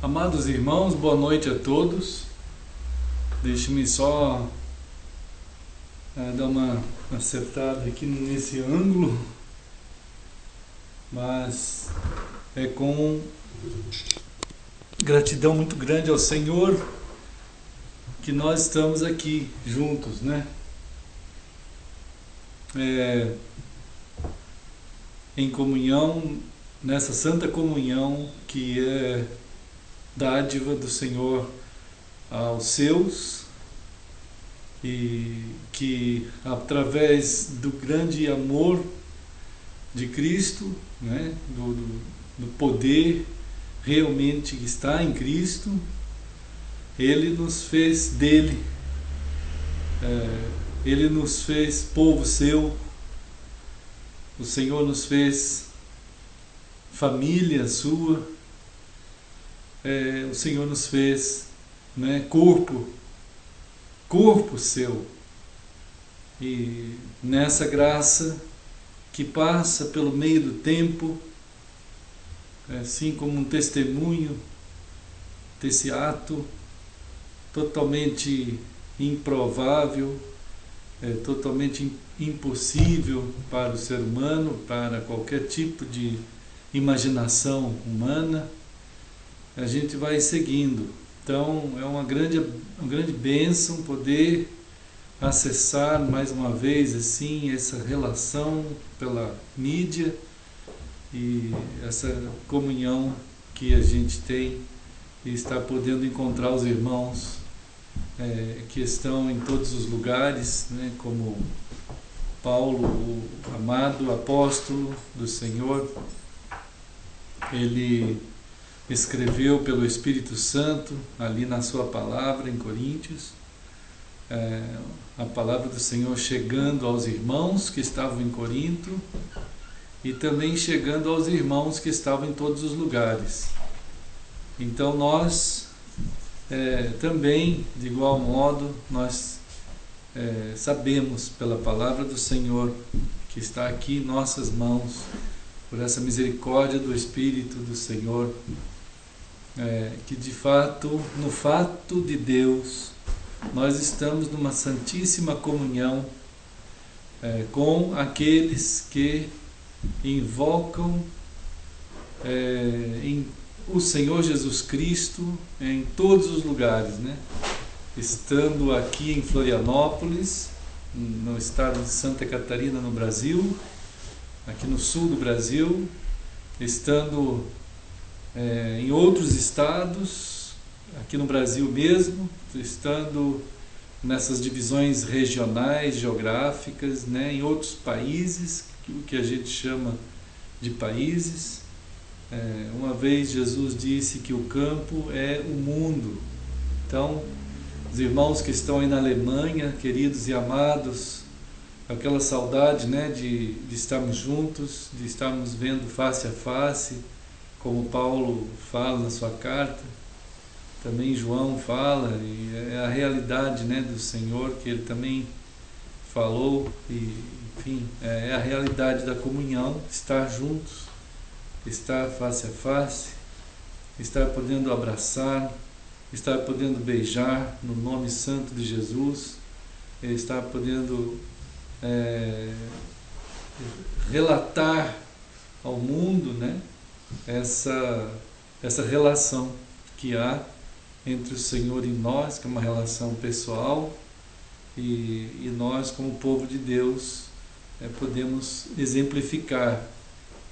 Amados irmãos, boa noite a todos. Deixe-me só dar uma acertada aqui nesse ângulo, mas é com gratidão muito grande ao Senhor que nós estamos aqui juntos, né? Em comunhão, nessa santa comunhão que é dádiva do Senhor aos seus, e que através do grande amor de Cristo, né, do poder realmente que está em Cristo, Ele nos fez dele, Ele nos fez povo seu, o Senhor nos fez família sua, o Senhor nos fez, né, corpo seu, e nessa graça que passa pelo meio do tempo, assim como um testemunho desse ato totalmente improvável, totalmente impossível para o ser humano, para qualquer tipo de imaginação humana, a gente vai seguindo. Então é uma grande bênção poder acessar mais uma vez assim essa relação pela mídia e essa comunhão que a gente tem e está podendo encontrar os irmãos que estão em todos os lugares, né, como Paulo, o amado apóstolo do Senhor. Ele escreveu pelo Espírito Santo ali na sua palavra em Coríntios, a palavra do Senhor chegando aos irmãos que estavam em Corinto e também chegando aos irmãos que estavam em todos os lugares. Então nós também, de igual modo, nós sabemos pela palavra do Senhor que está aqui em nossas mãos, por essa misericórdia do Espírito do Senhor, que de fato, no fato de Deus, nós estamos numa santíssima comunhão com aqueles que invocam em o Senhor Jesus Cristo em todos os lugares, né? Estando aqui em Florianópolis, no estado de Santa Catarina, no Brasil, aqui no sul do Brasil, estando em outros estados, aqui no Brasil mesmo, estando nessas divisões regionais, geográficas, né, em outros países, o que a gente chama de países. Uma vez Jesus disse que o campo é o mundo. Então, os irmãos que estão aí na Alemanha, queridos e amados, aquela saudade, né, de estarmos juntos, de estarmos vendo face a face, como Paulo fala na sua carta, também João fala, e é a realidade, né, do Senhor que ele também falou, e enfim, é a realidade da comunhão, estar juntos, estar face a face, estar podendo abraçar, estar podendo beijar no nome santo de Jesus, estar podendo relatar ao mundo, né, essa relação que há entre o Senhor e nós, que é uma relação pessoal, e nós, como povo de Deus, podemos exemplificar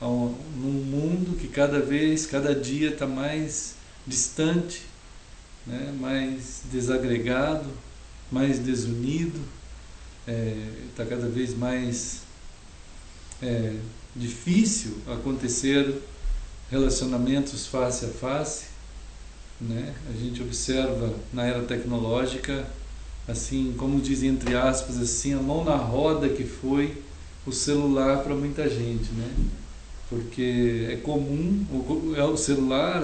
num mundo que cada dia está mais distante, né, mais desagregado, mais desunido, está cada vez mais difícil acontecer relacionamentos face a face, né? A gente observa na era tecnológica, assim, como dizem entre aspas, assim, a mão na roda que foi o celular para muita gente, né? Porque é comum, o celular,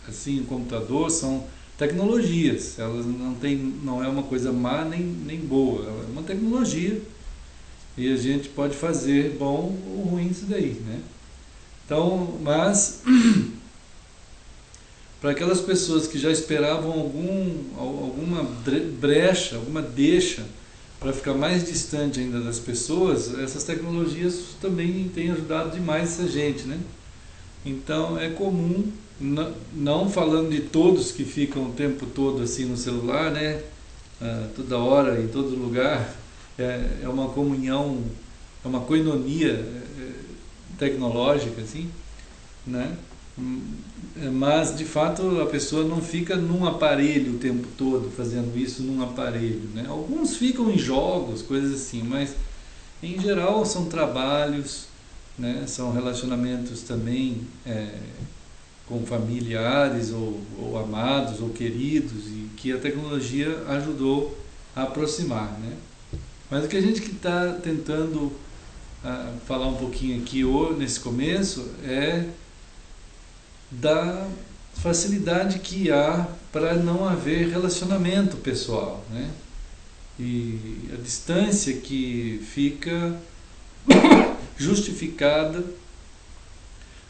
assim, o computador são tecnologias, elas não é uma coisa má nem boa, é uma tecnologia, e a gente pode fazer bom ou ruim isso daí, né? Então, mas para aquelas pessoas que já esperavam alguma brecha, alguma deixa para ficar mais distante ainda das pessoas, essas tecnologias também têm ajudado demais essa gente, né? Então é comum, não falando de todos que ficam o tempo todo assim no celular, né? Toda hora, em todo lugar, é uma comunhão, é uma koinonia tecnológica, assim, né? Mas de fato a pessoa não fica num aparelho o tempo todo fazendo isso num aparelho, né? Alguns ficam em jogos, coisas assim, mas em geral são trabalhos, né? São relacionamentos também com familiares ou amados ou queridos, e que a tecnologia ajudou a aproximar, né? Mas o que a gente está tentando falar um pouquinho aqui nesse começo é da facilidade que há para não haver relacionamento pessoal, né? E a distância que fica justificada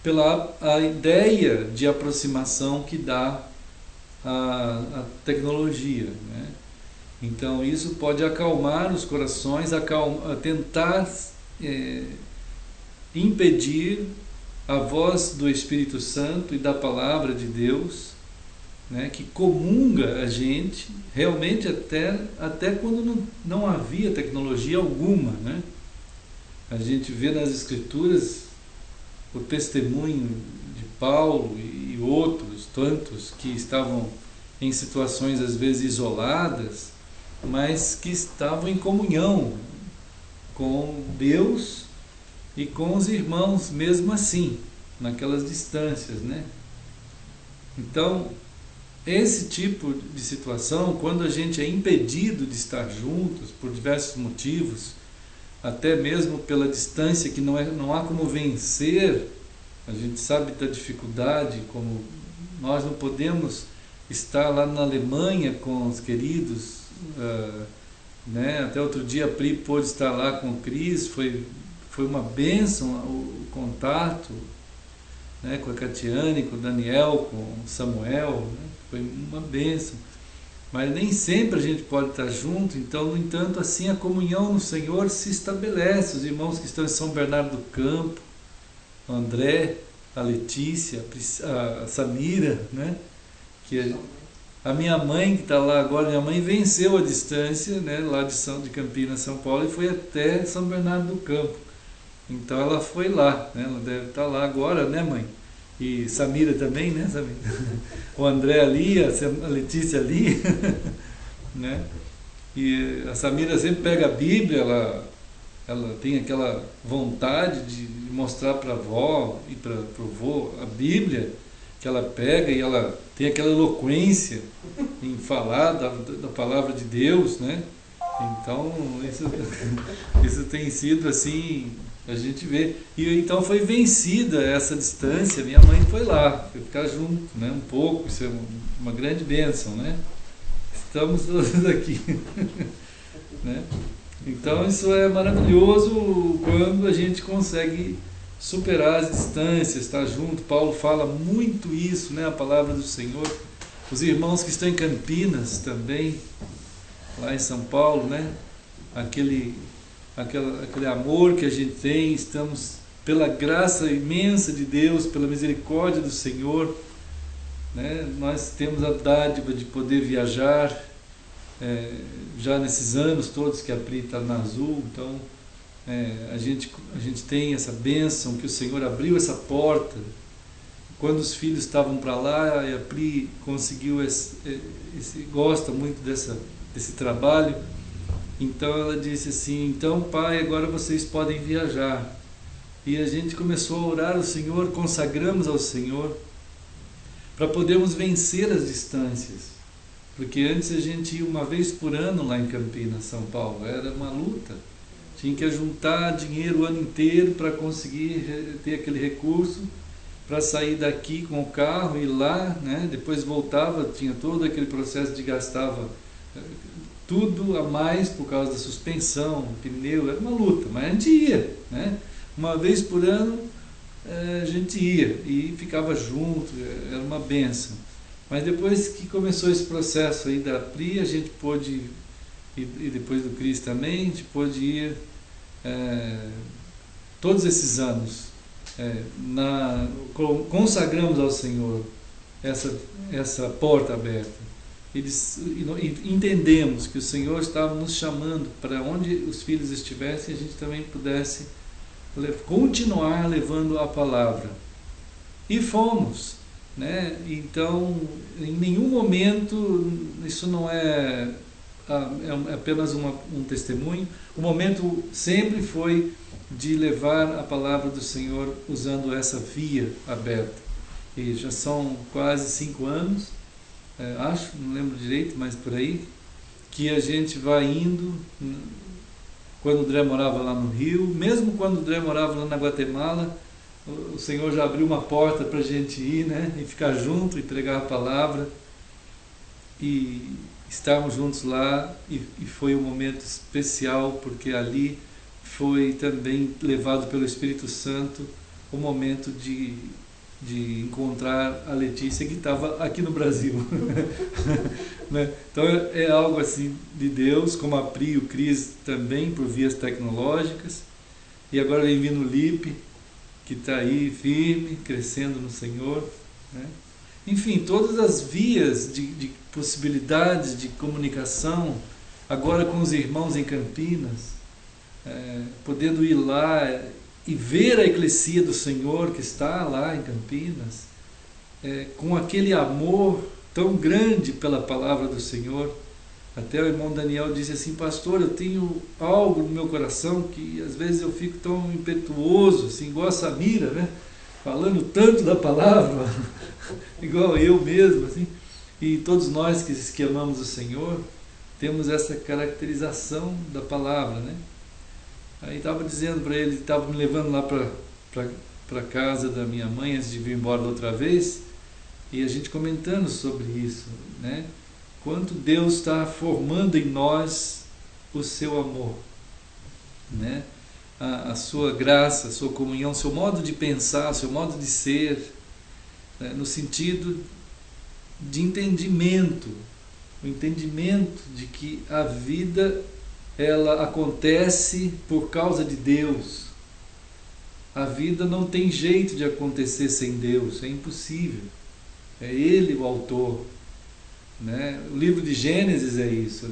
pela a ideia de aproximação que dá a tecnologia, né? Então isso pode acalmar os corações, tentar impedir a voz do Espírito Santo e da Palavra de Deus, né, que comunga a gente, realmente até quando não havia tecnologia alguma, né? A gente vê nas Escrituras o testemunho de Paulo e outros tantos que estavam em situações às vezes isoladas, mas que estavam em comunhão com Deus e com os irmãos, mesmo assim, naquelas distâncias, né? Então, esse tipo de situação, quando a gente é impedido de estar juntos por diversos motivos, até mesmo pela distância que não há como vencer, a gente sabe da dificuldade, como nós não podemos estar lá na Alemanha com os queridos, né? Até outro dia a Pri pôde estar lá com o Cris, foi uma bênção o contato, né, com a Catiane, com o Daniel, com o Samuel, né? Foi uma bênção. Mas nem sempre a gente pode estar junto, então, no entanto, assim a comunhão no Senhor se estabelece. Os irmãos que estão em São Bernardo do Campo, o André, a Letícia, a Samira, né? Que a minha mãe que está lá agora, minha mãe venceu a distância, né, lá de Campinas, São Paulo, e foi até São Bernardo do Campo. Então ela foi lá, né? Ela deve estar lá agora, né, mãe? E Samira também, né, Samira? O André ali, a Letícia ali, né? E a Samira sempre pega a Bíblia, ela tem aquela vontade de mostrar para a avó e para o vô a Bíblia, que ela pega e ela tem aquela eloquência em falar da palavra de Deus, né? Então, isso tem sido assim, a gente vê. E então foi vencida essa distância, minha mãe foi lá, foi ficar junto, né? Um pouco, isso é uma grande bênção, né? Estamos todos aqui, né? Então isso é maravilhoso quando a gente consegue superar as distâncias, estar junto. Paulo fala muito isso, né? A palavra do Senhor. Os irmãos que estão em Campinas também, lá em São Paulo, né? Aquele amor que a gente tem, estamos, pela graça imensa de Deus, pela misericórdia do Senhor, né? Nós temos a dádiva de poder viajar, já nesses anos todos que a Pri está na Azul, então a gente tem essa bênção que o Senhor abriu essa porta. Quando os filhos estavam para lá, a Pri conseguiu gosta muito desse trabalho. Então ela disse assim: então, pai, agora vocês podem viajar. E a gente começou a orar ao Senhor, consagramos ao Senhor para podermos vencer as distâncias, porque antes a gente ia uma vez por ano lá em Campinas, São Paulo, era uma luta, tinha que juntar dinheiro o ano inteiro para conseguir ter aquele recurso para sair daqui com o carro e ir lá, né? Depois voltava, tinha todo aquele processo de gastava tudo a mais por causa da suspensão, pneu, era uma luta, mas a gente ia, né? Uma vez por ano a gente ia e ficava junto, era uma bênção. Mas depois que começou esse processo aí da Pri, a gente pôde, e depois do Cris também, a gente pôde ir todos esses anos. Consagramos ao Senhor essa porta aberta. E entendemos que o Senhor estava nos chamando para onde os filhos estivessem, a gente também pudesse continuar levando a palavra. E fomos, né? Então, em nenhum momento, isso não é apenas um testemunho, o momento sempre foi de levar a palavra do Senhor usando essa via aberta. E já são quase 5 anos, acho, não lembro direito, mas por aí, que a gente vai indo. Quando o André morava lá no Rio, mesmo quando o André morava lá na Guatemala, o Senhor já abriu uma porta para a gente ir, né? E ficar junto, e pregar a palavra, e estarmos juntos lá, e foi um momento especial, porque ali foi também levado pelo Espírito Santo o momento de encontrar a Letícia, que estava aqui no Brasil. Né? Então é algo assim de Deus, como a Pri e o Cris também, por vias tecnológicas, e agora vem vindo o Lipe, que está aí firme, crescendo no Senhor, né? Enfim, todas as vias de possibilidades de comunicação, agora com os irmãos em Campinas, podendo ir lá e ver a eclesia do Senhor que está lá em Campinas, com aquele amor tão grande pela palavra do Senhor. Até o irmão Daniel disse assim: pastor, eu tenho algo no meu coração que às vezes eu fico tão impetuoso, assim, igual a Samira, né? Falando tanto da palavra, igual eu mesmo, assim. E todos nós que amamos o Senhor temos essa caracterização da palavra, né? Aí estava dizendo para ele, estava me levando lá para casa da minha mãe antes de vir embora da outra vez, e a gente comentando sobre isso, né? Quanto Deus está formando em nós o seu amor, né? A sua graça, a sua comunhão, o seu modo de pensar, o seu modo de ser, né? No sentido de entendimento, o entendimento de que a vida ela acontece por causa de Deus. A vida não tem jeito de acontecer sem Deus, é impossível. É Ele o autor, né? O livro de Gênesis é isso,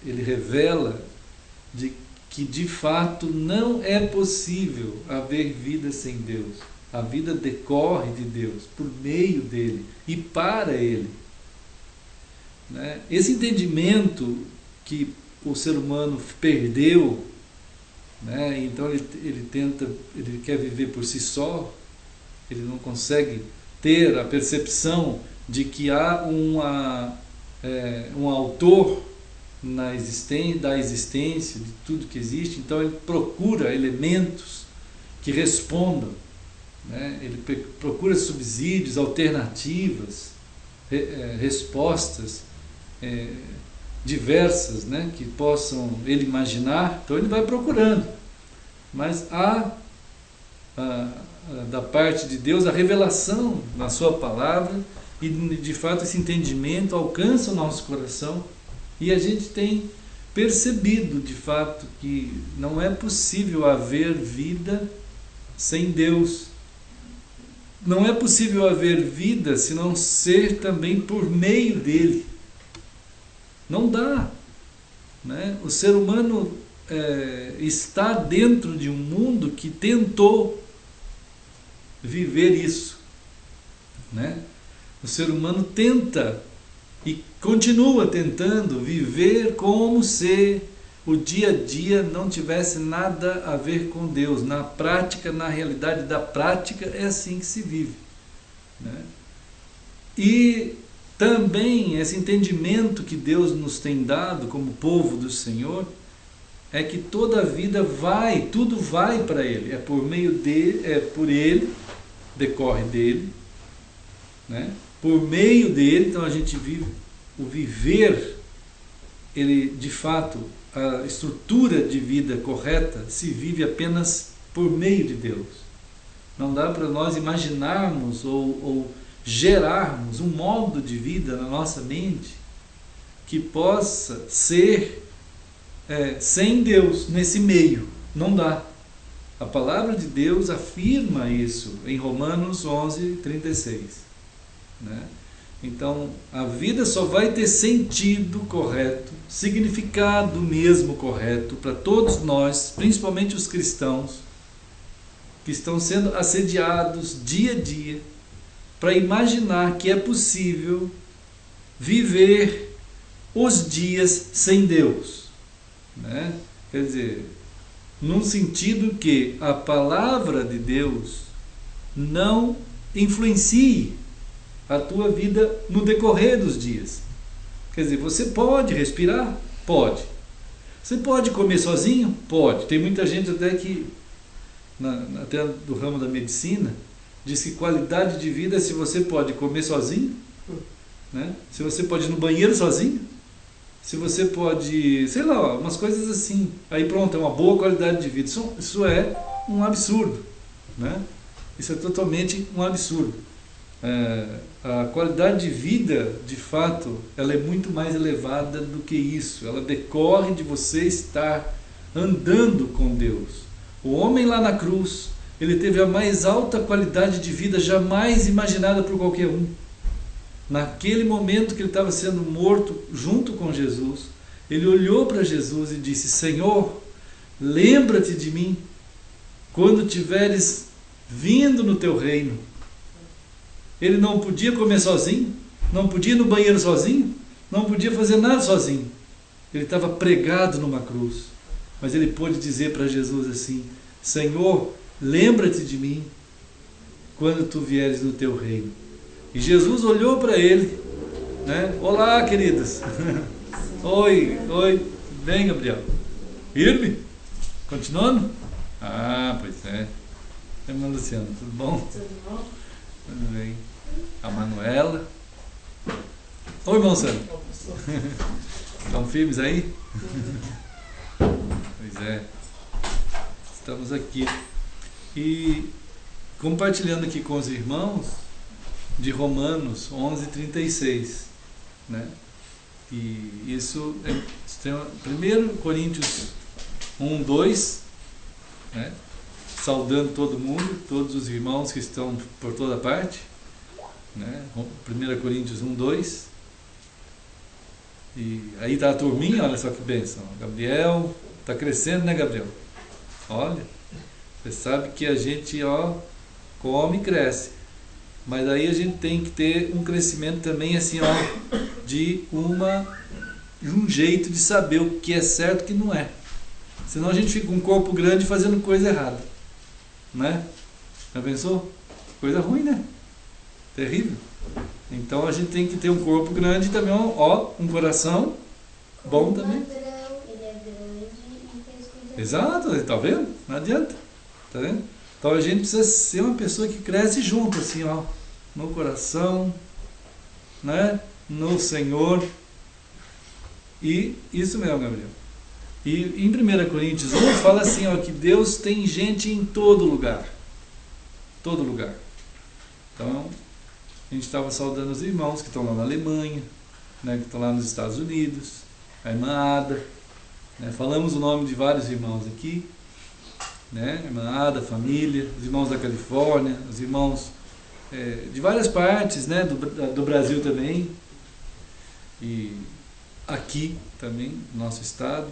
ele revela que de fato não é possível haver vida sem Deus. A vida decorre de Deus, por meio dele e para ele, né? Esse entendimento que o ser humano perdeu, né? Então ele quer viver por si só, ele não consegue ter a percepção de que há um autor da existência de tudo que existe. Então ele procura elementos que respondam, né? Ele procura subsídios, alternativas, respostas diversas, né, que possam ele imaginar. Então ele vai procurando, mas há da parte de Deus a revelação na sua palavra, e de fato esse entendimento alcança o nosso coração, e a gente tem percebido de fato que não é possível haver vida sem Deus. Não é possível haver vida se não ser também por meio dele. Não dá, né? O ser humano está dentro de um mundo que tentou viver isso, né? O ser humano tenta e continua tentando viver como se o dia a dia não tivesse nada a ver com Deus. Na prática, na realidade da prática, é assim que se vive, né? E também esse entendimento que Deus nos tem dado como povo do Senhor é que toda a vida tudo vai para Ele, é por meio dele, é por Ele, decorre dele, né? Por meio dele, então a gente vive o viver, ele de fato, a estrutura de vida correta se vive apenas por meio de Deus. Não dá para nós imaginarmos ou gerarmos um modo de vida na nossa mente que possa ser sem Deus nesse meio. Não dá. A palavra de Deus afirma isso em Romanos 11:36, né? Então, a vida só vai ter sentido correto, significado mesmo correto para todos nós, principalmente os cristãos, que estão sendo assediados dia a dia, para imaginar que é possível viver os dias sem Deus, né? Quer dizer, num sentido que a palavra de Deus não influencie a tua vida no decorrer dos dias. Quer dizer, você pode respirar? Pode. Você pode comer sozinho? Pode. Tem muita gente até que, até do ramo da medicina, diz que qualidade de vida é se você pode comer sozinho, né? Se você pode ir no banheiro sozinho, se você pode, sei lá, umas coisas assim. Aí pronto, é uma boa qualidade de vida. Isso é um absurdo, né? Isso é totalmente um absurdo. A qualidade de vida, de fato, ela é muito mais elevada do que isso. Ela decorre de você estar andando com Deus. O homem lá na cruz, ele teve a mais alta qualidade de vida jamais imaginada por qualquer um. Naquele momento que ele estava sendo morto junto com Jesus, ele olhou para Jesus e disse: Senhor, lembra-te de mim quando tiveres vindo no teu reino. Ele não podia comer sozinho, não podia ir no banheiro sozinho, não podia fazer nada sozinho. Ele estava pregado numa cruz, mas ele pôde dizer para Jesus assim: Senhor, lembra-te de mim quando tu vieres no teu reino. E Jesus olhou para ele, né? Olá, queridas. Oi, bem, Gabriel. Firme? Continuando? Ah, pois é. Irmã Luciana, tudo bom? Tudo bom? Tudo bem. A Manuela. Oi, irmão Sandro. Estão firmes aí? Pois é. Estamos aqui. E compartilhando aqui com os irmãos de Romanos 11:36, né? E isso tem 1 Coríntios 1:2, né? Saudando todo mundo, todos os irmãos que estão por toda parte, né? 1 Coríntios 1:2. E aí está a turminha, olha só que bênção. Gabriel está crescendo, né, Gabriel? Olha, você sabe que a gente come e cresce. Mas aí a gente tem que ter um crescimento também assim, de um jeito de saber o que é certo e o que não é. Senão a gente fica com um corpo grande fazendo coisa errada, né? Já pensou? Coisa ruim, né? Terrível. Então a gente tem que ter um corpo grande e também, um coração bom também. Ele é grande e fez coisa. Exato, tá vendo? Não adianta. Tá vendo? Então a gente precisa ser uma pessoa que cresce junto, assim, no coração, né? No Senhor. E isso mesmo, Gabriel. E em 1 Coríntios 1 fala assim, que Deus tem gente em todo lugar. Todo lugar. Então, a gente estava saudando os irmãos que estão lá na Alemanha, né? Que estão lá nos Estados Unidos, a irmã Ada, né? Falamos o nome de vários irmãos aqui, né? Irmã Ada, família, os irmãos da Califórnia, os irmãos de várias partes, né? do Brasil também, e aqui também, no nosso estado.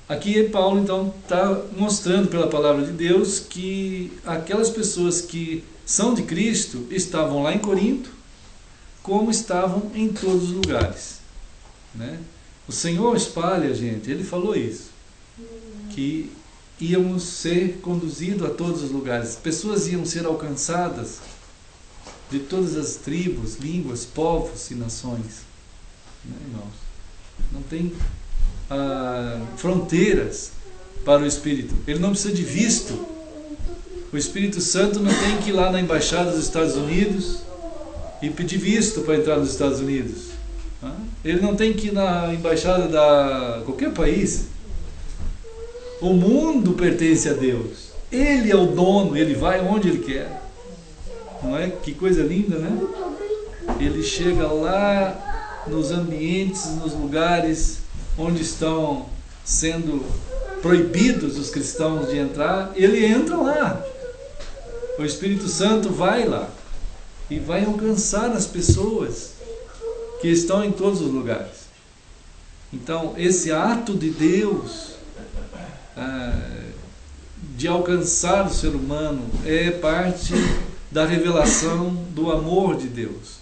Aqui Paulo então está mostrando pela palavra de Deus que aquelas pessoas que são de Cristo estavam lá em Corinto, como estavam em todos os lugares, né? O Senhor espalha, gente, Ele falou isso, que íamos ser conduzidos a todos os lugares, pessoas iam ser alcançadas de todas as tribos, línguas, povos e nações, né, irmãos? Não tem fronteiras para o Espírito. Ele não precisa de visto. O Espírito Santo não tem que ir lá na embaixada dos Estados Unidos e pedir visto para entrar nos Estados Unidos. Ele não tem que ir na embaixada da qualquer país. O mundo pertence a Deus. Ele é o dono, ele vai onde ele quer. Não é? Que coisa linda, né? Ele chega lá nos ambientes, nos lugares onde estão sendo proibidos os cristãos de entrar, ele entra lá. O Espírito Santo vai lá e vai alcançar as pessoas que estão em todos os lugares. Então, esse ato de Deus de alcançar o ser humano é parte da revelação do amor de Deus,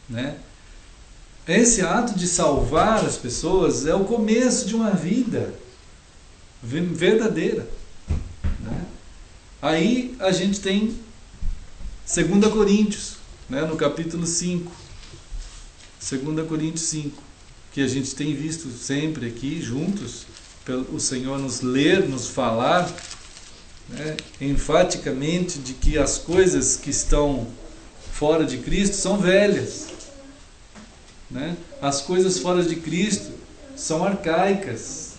né? Esse ato de salvar as pessoas é o começo de uma vida verdadeira, né? Aí a gente tem 2 Coríntios, né, no capítulo 5, 2 Coríntios 5, que a gente tem visto sempre aqui juntos, o Senhor nos ler, nos falar, né, enfaticamente de que as coisas que estão fora de Cristo são velhas, né? As coisas fora de Cristo são arcaicas,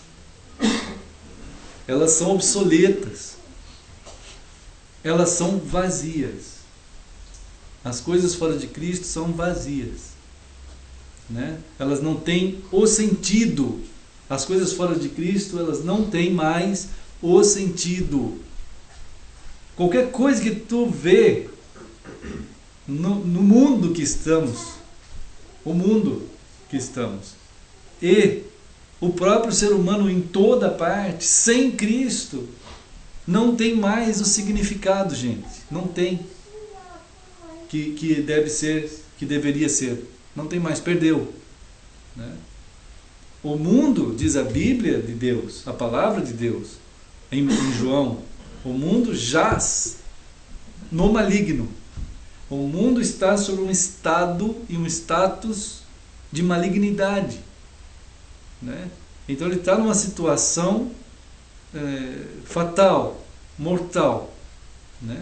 elas são obsoletas, elas são vazias. As coisas fora de Cristo são vazias, né? Elas não têm o sentido. As coisas fora de Cristo, elas não têm mais o sentido. Qualquer coisa que tu vê no mundo que estamos, o mundo que estamos, e o próprio ser humano em toda parte, sem Cristo, não tem mais o significado, gente. Não tem. Que deve ser, que deveria ser. Não tem mais, perdeu, né? O mundo, diz a Bíblia de Deus, a palavra de Deus, em João, o mundo jaz no maligno. O mundo está sob um estado e um status de malignidade, né? Então ele está numa situação fatal, mortal, né?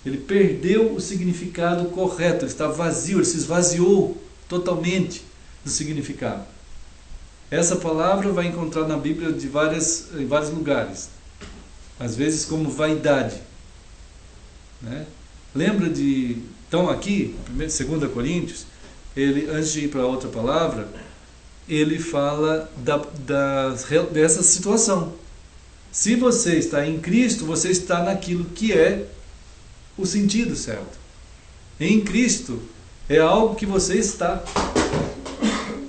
Ele perdeu o significado correto, ele está vazio, ele se esvaziou totalmente do significado. Essa palavra vai encontrar na Bíblia em vários lugares, às vezes como vaidade, né? Lembra de... Então aqui, 2 Coríntios, ele, antes de ir para outra palavra, ele fala dessa situação. Se você está em Cristo, você está naquilo que é o sentido certo. Em Cristo é algo que você está.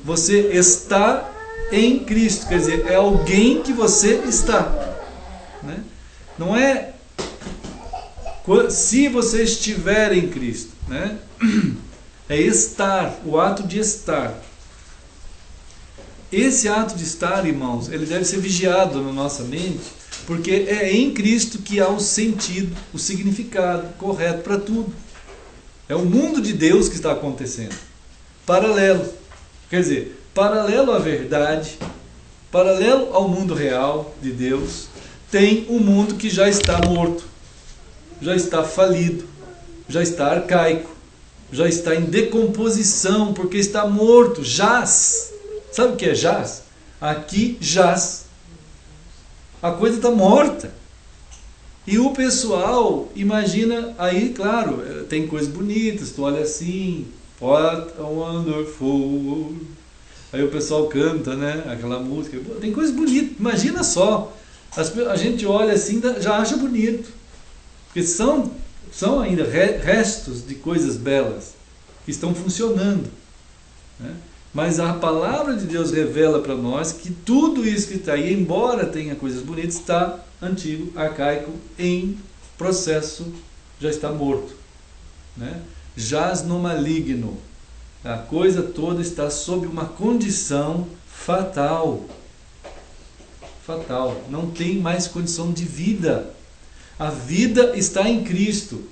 Você está em Cristo, quer dizer, é alguém que você está, né? Não é se você estiver em Cristo, né? É estar, o ato de estar. Esse ato de estar, irmãos, ele deve ser vigiado na nossa mente, porque é em Cristo que há o sentido, o significado correto para tudo. É o mundo de Deus que está acontecendo. Paralelo. Quer dizer, paralelo à verdade, paralelo ao mundo real de Deus, tem um mundo que já está morto, já está falido, já está arcaico, já está em decomposição, porque está morto, jaz. Sabe o que é jaz? Aqui jaz. A coisa está morta. E o pessoal imagina, aí claro, tem coisas bonitas, tu olha assim, what a wonderful world. Aí o pessoal canta, né, aquela música, tem coisas bonitas, imagina só, a gente olha assim, já acha bonito, porque são ainda restos de coisas belas, que estão funcionando, né? Mas a palavra de Deus revela para nós que tudo isso que está aí, embora tenha coisas bonitas, está antigo, arcaico, em processo, já está morto, né? Jaz no maligno. A coisa toda está sob uma condição fatal. Fatal. Não tem mais condição de vida. A vida está em Cristo.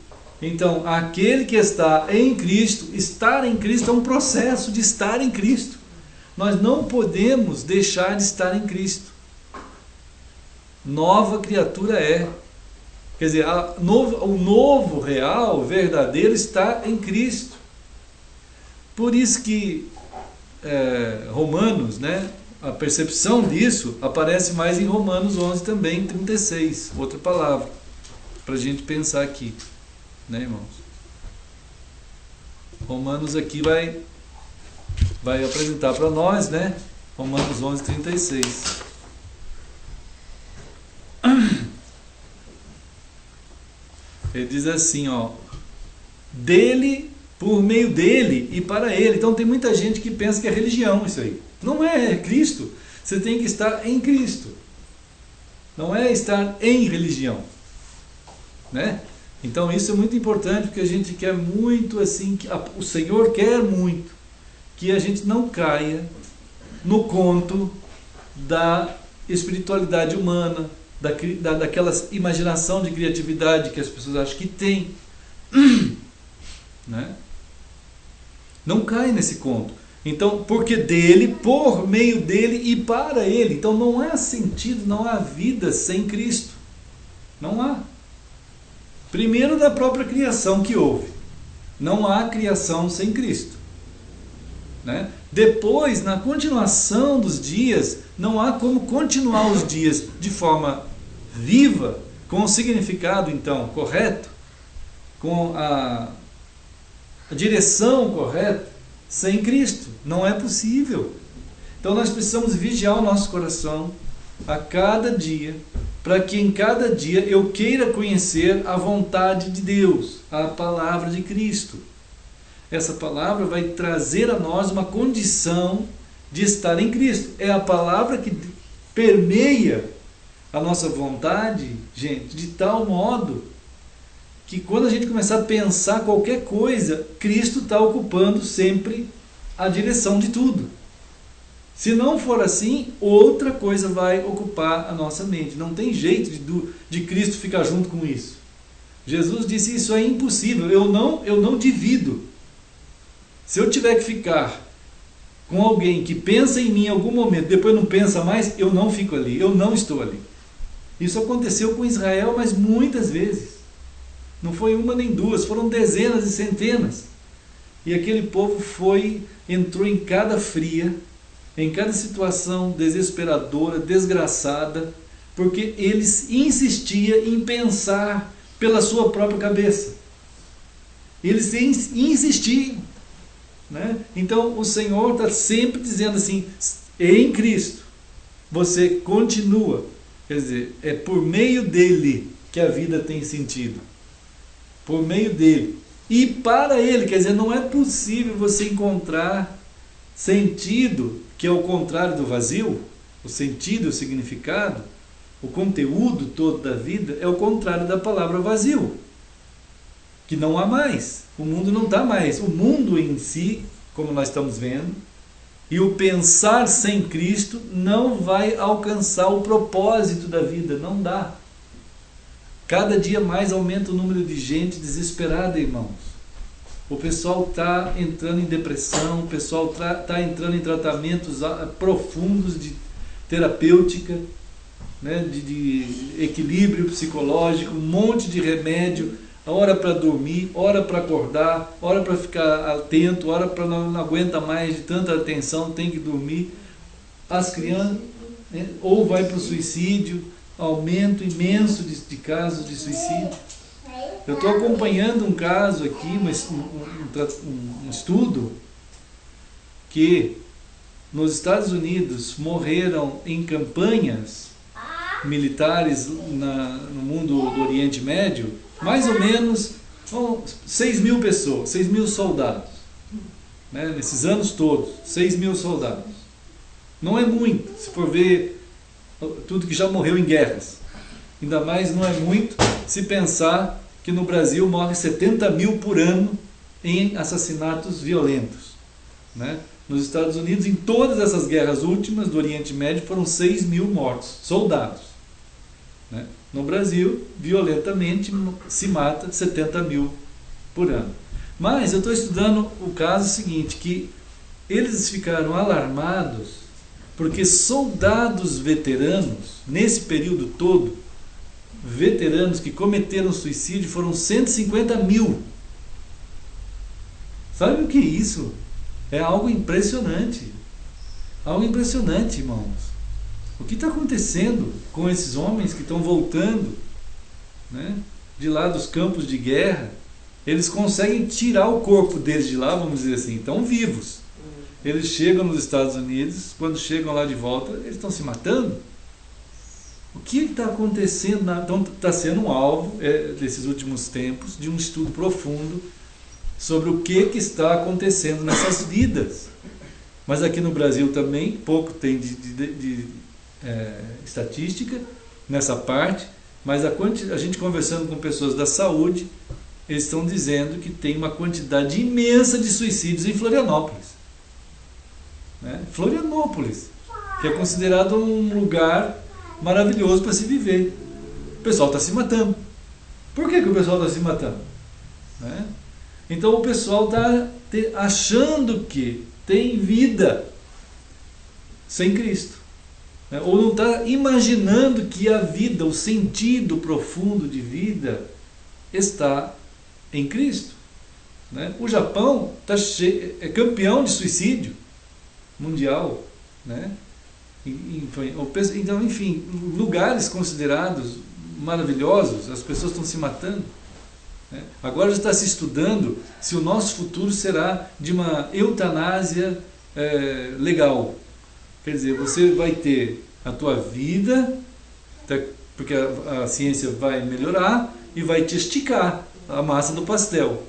Então, aquele que está em Cristo, estar em Cristo é um processo de estar em Cristo. Nós não podemos deixar de estar em Cristo. Nova criatura é. Quer dizer, o novo, real, verdadeiro está em Cristo. Por isso que Romanos, né, a percepção disso aparece mais em Romanos 11 também, 36, outra palavra. para a gente pensar aqui, né, irmãos? Romanos aqui vai apresentar para nós, né? Romanos 11:36. Ele diz assim, ó, dele, por meio dele e para ele. Então tem muita gente que pensa que é religião isso aí. Não é Cristo. Você tem que estar em Cristo. Não é estar em religião, né? Então isso é muito importante, porque a gente quer muito assim, o Senhor quer muito que a gente não caia no conto da espiritualidade humana, daquela imaginação de criatividade que as pessoas acham que tem, né? Não cai nesse conto. Então, porque dele, por meio dele e para ele. Então não há sentido, não há vida sem Cristo. Não há. Primeiro, da própria criação que houve. Não há criação sem Cristo, né? Depois, na continuação dos dias, não há como continuar os dias de forma viva, com o significado então correto, com a direção correta, sem Cristo. Não é possível. Então nós precisamos vigiar o nosso coração a cada dia, para que em cada dia eu queira conhecer a vontade de Deus, a palavra de Cristo. Essa palavra vai trazer a nós uma condição de estar em Cristo. É a palavra que permeia a nossa vontade, gente, de tal modo que quando a gente começar a pensar qualquer coisa, Cristo está ocupando sempre a direção de tudo. Se não for assim, outra coisa vai ocupar a nossa mente. Não tem jeito de Cristo ficar junto com isso. Jesus disse, isso é impossível, eu não divido. Se eu tiver que ficar com alguém que pensa em mim em algum momento, depois não pensa mais, eu não fico ali, eu não estou ali. Isso aconteceu com Israel, mas muitas vezes. Não foi uma nem duas, foram dezenas e centenas. E aquele povo entrou em cada fria, em cada situação desesperadora, desgraçada, porque eles insistiam em pensar pela sua própria cabeça. Eles insistiam, né? Então o Senhor está sempre dizendo assim, em Cristo, você continua. Quer dizer, é por meio dele que a vida tem sentido. Por meio dele. E para ele, quer dizer, não é possível você encontrar sentido, que é o contrário do vazio, o sentido, o significado, o conteúdo todo da vida, é o contrário da palavra vazio, que não há mais, o mundo não está mais, o mundo em si, como nós estamos vendo, e o pensar sem Cristo não vai alcançar o propósito da vida, não dá. Cada dia mais aumenta o número de gente desesperada, irmãos. O pessoal está entrando em depressão, o pessoal está entrando em tratamentos profundos de terapêutica, né, de equilíbrio psicológico, um monte de remédio, hora para dormir, hora para acordar, hora para ficar atento, hora para não aguenta mais de tanta atenção, tem que dormir. As crianças, né, ou vai para o suicídio, aumento imenso de casos de suicídio. Eu estou acompanhando um caso aqui, um estudo, que nos Estados Unidos morreram em campanhas militares no mundo do Oriente Médio, mais ou menos 6 mil pessoas, 6 mil soldados, né? Nesses anos todos, 6 mil soldados. Não é muito, se for ver tudo que já morreu em guerras. Ainda mais não é muito se pensar que no Brasil morre 70 mil por ano em assassinatos violentos, né? Nos Estados Unidos, em todas essas guerras últimas do Oriente Médio, foram 6 mil mortos, soldados, né? No Brasil, violentamente, se mata 70 mil por ano. Mas eu estou estudando o caso seguinte, que eles ficaram alarmados porque soldados veteranos, nesse período todo, veteranos que cometeram suicídio foram 150 mil. Sabe o que é isso? É algo impressionante. Algo impressionante, irmãos. O que está acontecendo com esses homens que estão voltando, né? de lá dos campos de guerra, eles conseguem tirar o corpo deles de lá, vamos dizer assim, estão vivos. Eles chegam nos Estados Unidos, quando chegam lá de volta, eles estão se matando. O que está acontecendo? Então, está sendo um alvo desses últimos tempos de um estudo profundo sobre o que está acontecendo nessas vidas. Mas aqui no Brasil também, pouco tem de estatística nessa parte, mas a gente conversando com pessoas da saúde, eles estão dizendo que tem uma quantidade imensa de suicídios em Florianópolis. Florianópolis, que é considerado um lugar maravilhoso para se viver. O pessoal está se matando. Por que o pessoal está se matando? Então o pessoal está achando que tem vida sem Cristo. Ou não está imaginando que a vida, o sentido profundo de vida está em Cristo. O Japão é campeão de suicídio mundial. Então, enfim, lugares considerados maravilhosos, as pessoas estão se matando. Agora já está se estudando se o nosso futuro será de uma eutanásia legal. Quer dizer, você vai ter a tua vida, porque a ciência vai melhorar e vai te esticar a massa do pastel.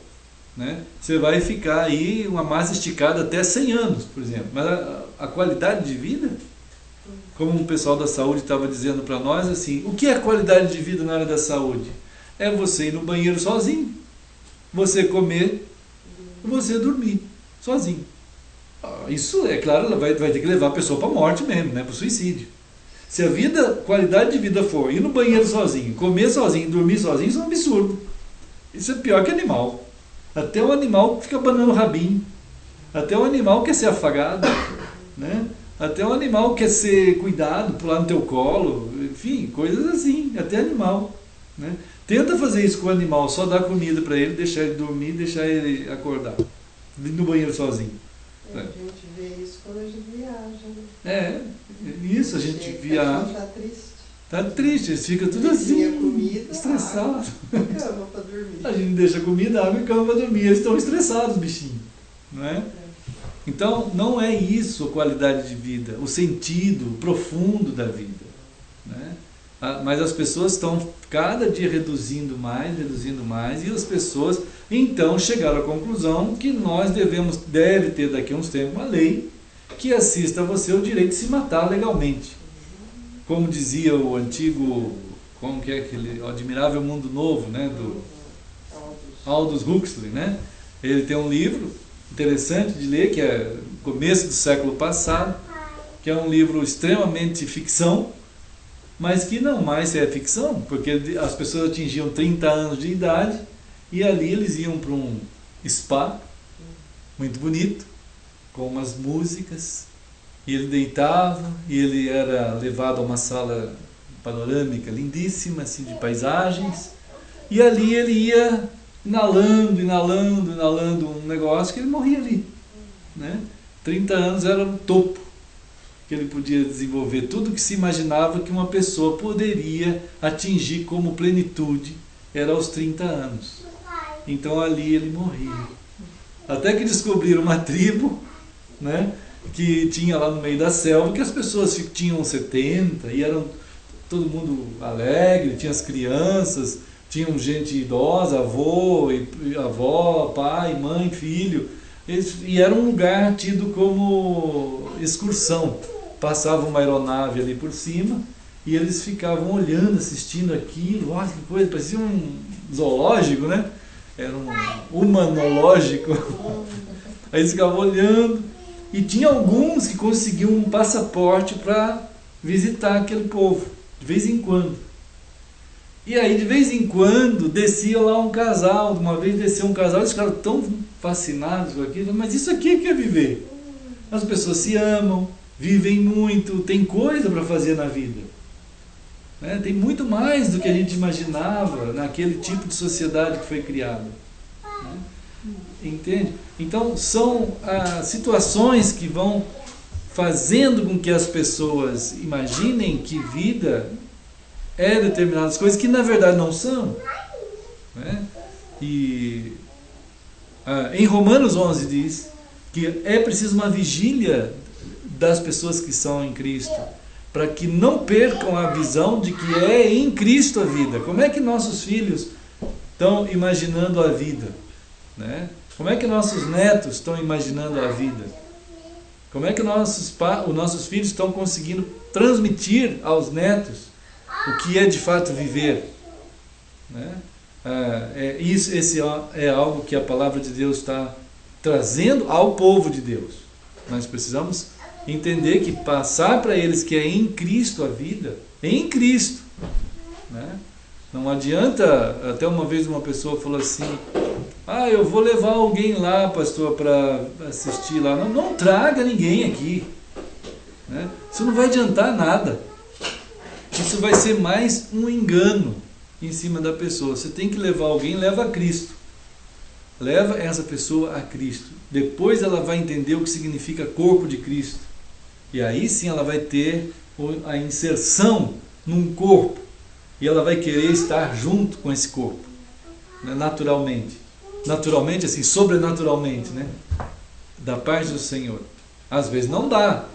Você vai ficar aí uma massa esticada até 100 anos, por exemplo. Mas a qualidade de vida, como o pessoal da saúde estava dizendo para nós, assim, o que é qualidade de vida na área da saúde? É você ir no banheiro sozinho, você comer, você dormir sozinho. Isso, é claro, vai ter que levar a pessoa para a morte mesmo, para o suicídio. Se a qualidade de vida for ir no banheiro sozinho, comer sozinho, dormir sozinho, isso é um absurdo. Isso é pior que animal. Até o animal fica banando o rabinho. Até o animal quer ser afagado. Até o animal quer ser cuidado, pular no teu colo. Enfim, coisas assim. Até animal. Tenta fazer isso com o animal, só dar comida para ele, deixar ele dormir, deixar ele acordar. No banheiro sozinho. A gente vê isso quando a gente viaja. Isso, a gente viaja. Está triste. Tá triste, eles ficam tudo assim, comida, estressados. Cama para dormir. A gente deixa comida, água e cama para dormir. Eles estão estressados, bichinho. Então, não é isso a qualidade de vida, o sentido profundo da vida. Mas as pessoas estão cada dia reduzindo mais, e as pessoas então chegaram à conclusão que nós deve ter daqui a uns tempos uma lei que assista a você o direito de se matar legalmente. Como dizia o antigo, como que é aquele, o Admirável Mundo Novo, do Aldous Huxley, Ele tem um livro interessante de ler, que é começo do século passado, que é um livro extremamente ficção, mas que não mais é ficção, porque as pessoas atingiam 30 anos de idade e ali eles iam para um spa muito bonito, com umas músicas, e ele deitava e ele era levado a uma sala panorâmica lindíssima, assim, de paisagens, e ali ele ia inalando um negócio que ele morria ali. 30 anos era o topo que ele podia desenvolver, tudo que se imaginava que uma pessoa poderia atingir como plenitude era aos 30 anos. Então ali ele morria. Até que descobriram uma tribo, que tinha lá no meio da selva, que as pessoas tinham 70 e eram todo mundo alegre, tinha as crianças, tinham gente idosa, avô, avó, pai, mãe, filho, e era um lugar tido como excursão. Passava uma aeronave ali por cima e eles ficavam olhando, assistindo aquilo, olha que coisa, parecia um zoológico, era um humanológico. Aí eles ficavam olhando, e tinha alguns que conseguiam um passaporte para visitar aquele povo, de vez em quando. E aí, de vez em quando, descia lá um casal. Uma vez desceu um casal, eles ficaram tão fascinados com aquilo. Mas isso aqui que é viver. As pessoas se amam, vivem muito, tem coisa para fazer na vida. Tem muito mais do que a gente imaginava naquele tipo de sociedade que foi criada. Entende? Então, são situações que vão fazendo com que as pessoas imaginem que vida é determinadas coisas que na verdade não são. Em Romanos 11 diz que é preciso uma vigília das pessoas que são em Cristo, para que não percam a visão de que é em Cristo a vida. Como é que nossos filhos estão imaginando a vida? Né? Como é que nossos netos estão imaginando a vida? Como é que os nossos filhos estão conseguindo transmitir aos netos o que é de fato viver? Né? Esse é algo que a palavra de Deus está trazendo ao povo de Deus. Nós precisamos entender que passar para eles que é em Cristo a vida, é em Cristo. Né? Não adianta, até uma vez uma pessoa falou assim, eu vou levar alguém lá, pastor, para assistir lá. Não traga ninguém aqui. Né? Isso não vai adiantar nada. Isso vai ser mais um engano em cima da pessoa. Você tem que levar alguém, leva a Cristo. Leva essa pessoa a Cristo. Depois ela vai entender o que significa corpo de Cristo. E aí sim ela vai ter a inserção num corpo. E ela vai querer estar junto com esse corpo. Né? Naturalmente. Naturalmente, assim, sobrenaturalmente, né? Da parte do Senhor. Às vezes não dá.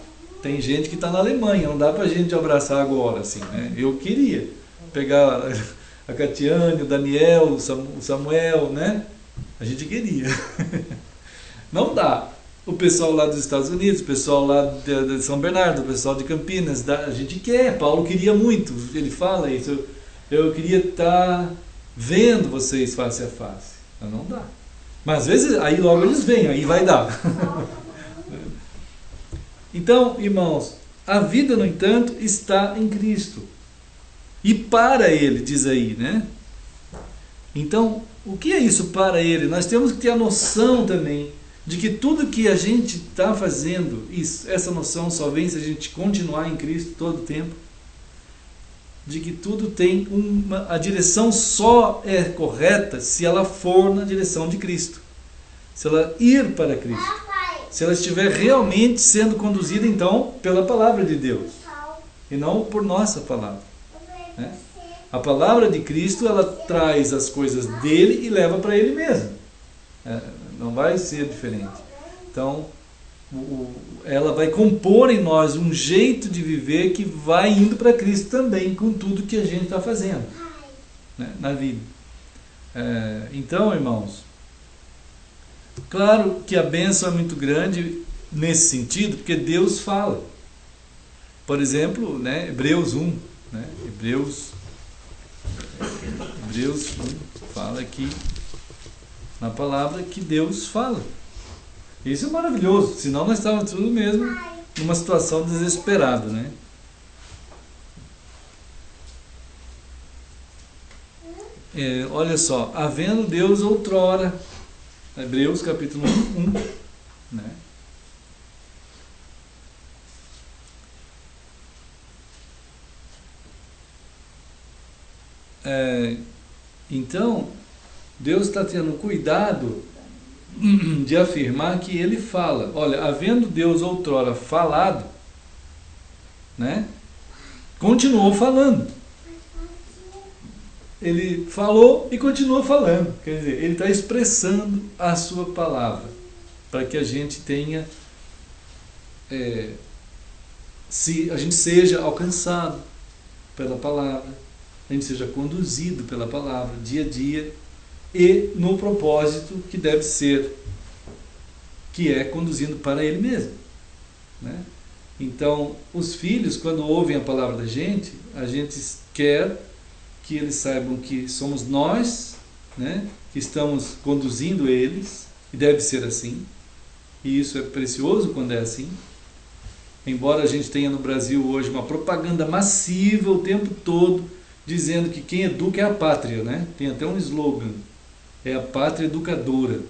Tem gente que está na Alemanha, não dá para a gente abraçar agora, assim, né? Eu queria pegar a Catiane, o Daniel, o Samuel, né? A gente queria. Não dá. O pessoal lá dos Estados Unidos, o pessoal lá de São Bernardo, o pessoal de Campinas, a gente quer. Paulo queria muito, ele fala isso. Eu queria estar vendo vocês face a face. Não dá. Mas às vezes, aí logo eles vêm, aí vai dar. Então, irmãos, a vida, no entanto, está em Cristo. E para Ele, diz aí, né? Então, o que é isso para Ele? Nós temos que ter a noção também de que tudo que a gente está fazendo, essa noção só vem se a gente continuar em Cristo todo o tempo. De que tudo tem a direção só é correta se ela for na direção de Cristo. Se ela ir para Cristo. Se ela estiver realmente sendo conduzida, então, pela palavra de Deus. E não por nossa palavra. Né? A palavra de Cristo, ela traz as coisas dele e leva para ele mesmo. Não vai ser diferente. Então, ela vai compor em nós um jeito de viver que vai indo para Cristo também, com tudo que a gente está fazendo, né, na vida. Então, irmãos, claro que a bênção é muito grande nesse sentido, porque Deus fala. Por exemplo, né, Hebreus 1, né, Hebreus 1 fala aqui na palavra que Deus fala. Isso é maravilhoso, senão nós estávamos tudo mesmo numa situação desesperada, né? Olha só, havendo Deus outrora, Hebreus capítulo 1, né? Então, Deus está tendo cuidado de afirmar que ele fala. Olha, havendo Deus outrora falado, né, continuou falando. Ele falou e continuou falando. Quer dizer, ele está expressando a sua palavra para que a gente tenha a gente seja alcançado pela palavra, a gente seja conduzido pela palavra dia a dia e no propósito que deve ser, que é conduzindo para Ele mesmo, né? Então, os filhos, quando ouvem a palavra da gente, a gente quer que eles saibam que somos nós, né, que estamos conduzindo eles, e deve ser assim, e isso é precioso quando é assim. Embora a gente tenha no Brasil hoje uma propaganda massiva o tempo todo, dizendo que quem educa é a pátria, né? Tem até um slogan, é a pátria educadora.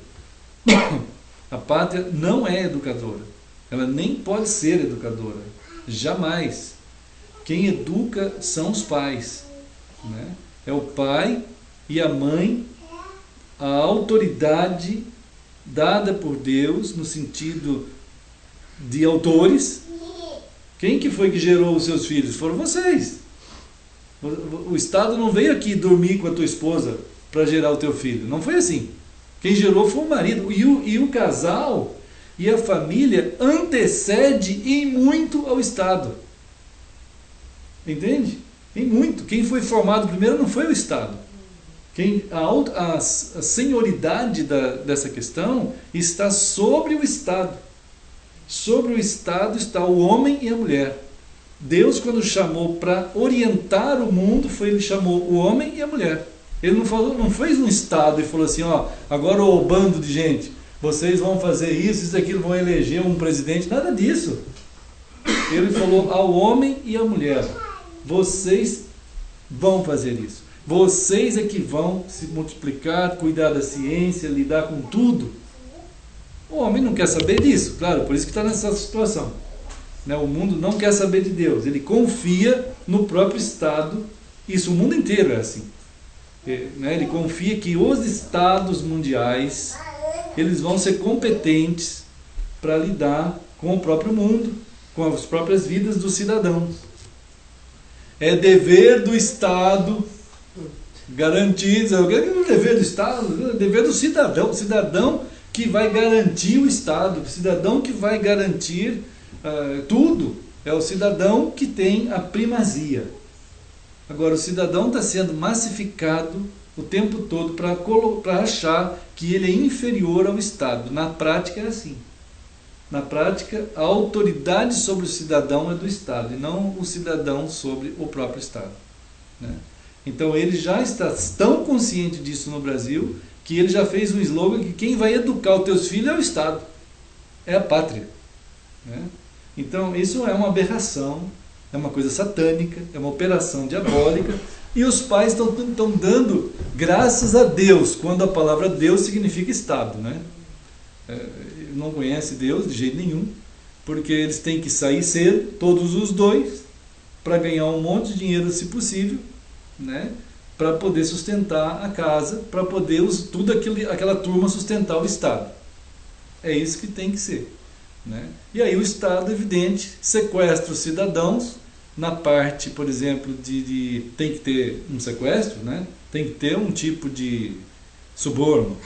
A pátria não é educadora, ela nem pode ser educadora, jamais. Quem educa são os pais, né? É o pai e a mãe, a autoridade dada por Deus no sentido de autores. Quem que foi que gerou os seus filhos? Foram vocês. O Estado não veio aqui dormir com a tua esposa para gerar o teu filho. Não foi assim. Quem gerou foi o marido. E o casal e a família antecede em muito ao Estado. Entende? Em muito. Quem foi formado primeiro não foi o Estado. A senioridade dessa questão está sobre o Estado. Sobre o Estado está o homem e a mulher. Deus, quando chamou para orientar o mundo, ele chamou o homem e a mulher. Ele não fez um Estado e falou assim, ó, agora o bando de gente, vocês vão fazer isso, aquilo, vão eleger um presidente, nada disso. Ele falou ao homem e à mulher, vocês vão fazer isso. Vocês é que vão se multiplicar, cuidar da ciência, lidar com tudo. O homem não quer saber disso, claro, por isso que está nessa situação. O mundo não quer saber de Deus, ele confia no próprio Estado, isso o mundo inteiro é assim. Ele confia que os Estados mundiais, eles vão ser competentes para lidar com o próprio mundo, com as próprias vidas dos cidadãos. É dever do Estado garantir, o que é o dever do Estado? É o dever do cidadão, o cidadão que vai garantir o Estado, o cidadão que vai garantir tudo, é o cidadão que tem a primazia. Agora, o cidadão está sendo massificado o tempo todo para achar que ele é inferior ao Estado. Na prática é assim. Na prática, a autoridade sobre o cidadão é do Estado, e não o cidadão sobre o próprio Estado. Então, ele já está tão consciente disso no Brasil, que ele já fez um slogan que quem vai educar os teus filhos é o Estado, é a pátria. Então, isso é uma aberração, é uma coisa satânica, é uma operação diabólica, e os pais estão dando graças a Deus, quando a palavra Deus significa Estado. Não conhece Deus de jeito nenhum, porque eles têm que sair cedo, todos os dois, para ganhar um monte de dinheiro, se possível, para poder sustentar a casa, para poder aquela turma sustentar o Estado. É isso que tem que ser. E aí o Estado, evidente, sequestra os cidadãos na parte, por exemplo, tem que ter um sequestro, tem que ter um tipo de suborno.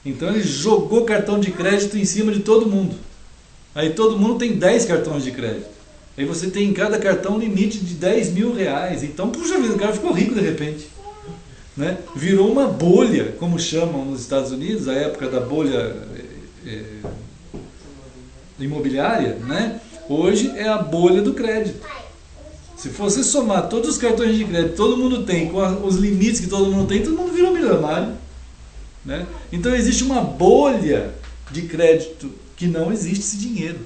Então ele jogou cartão de crédito em cima de todo mundo. Aí todo mundo tem 10 cartões de crédito. Aí você tem em cada cartão um limite de 10 mil reais. Então, puxa vida, o cara ficou rico de repente. Virou uma bolha, como chamam nos Estados Unidos, a época da bolha imobiliária, hoje é a bolha do crédito. Se você somar todos os cartões de crédito que todo mundo tem, com os limites que todo mundo tem, todo mundo virou milionário. Então existe uma bolha de crédito que não existe esse dinheiro.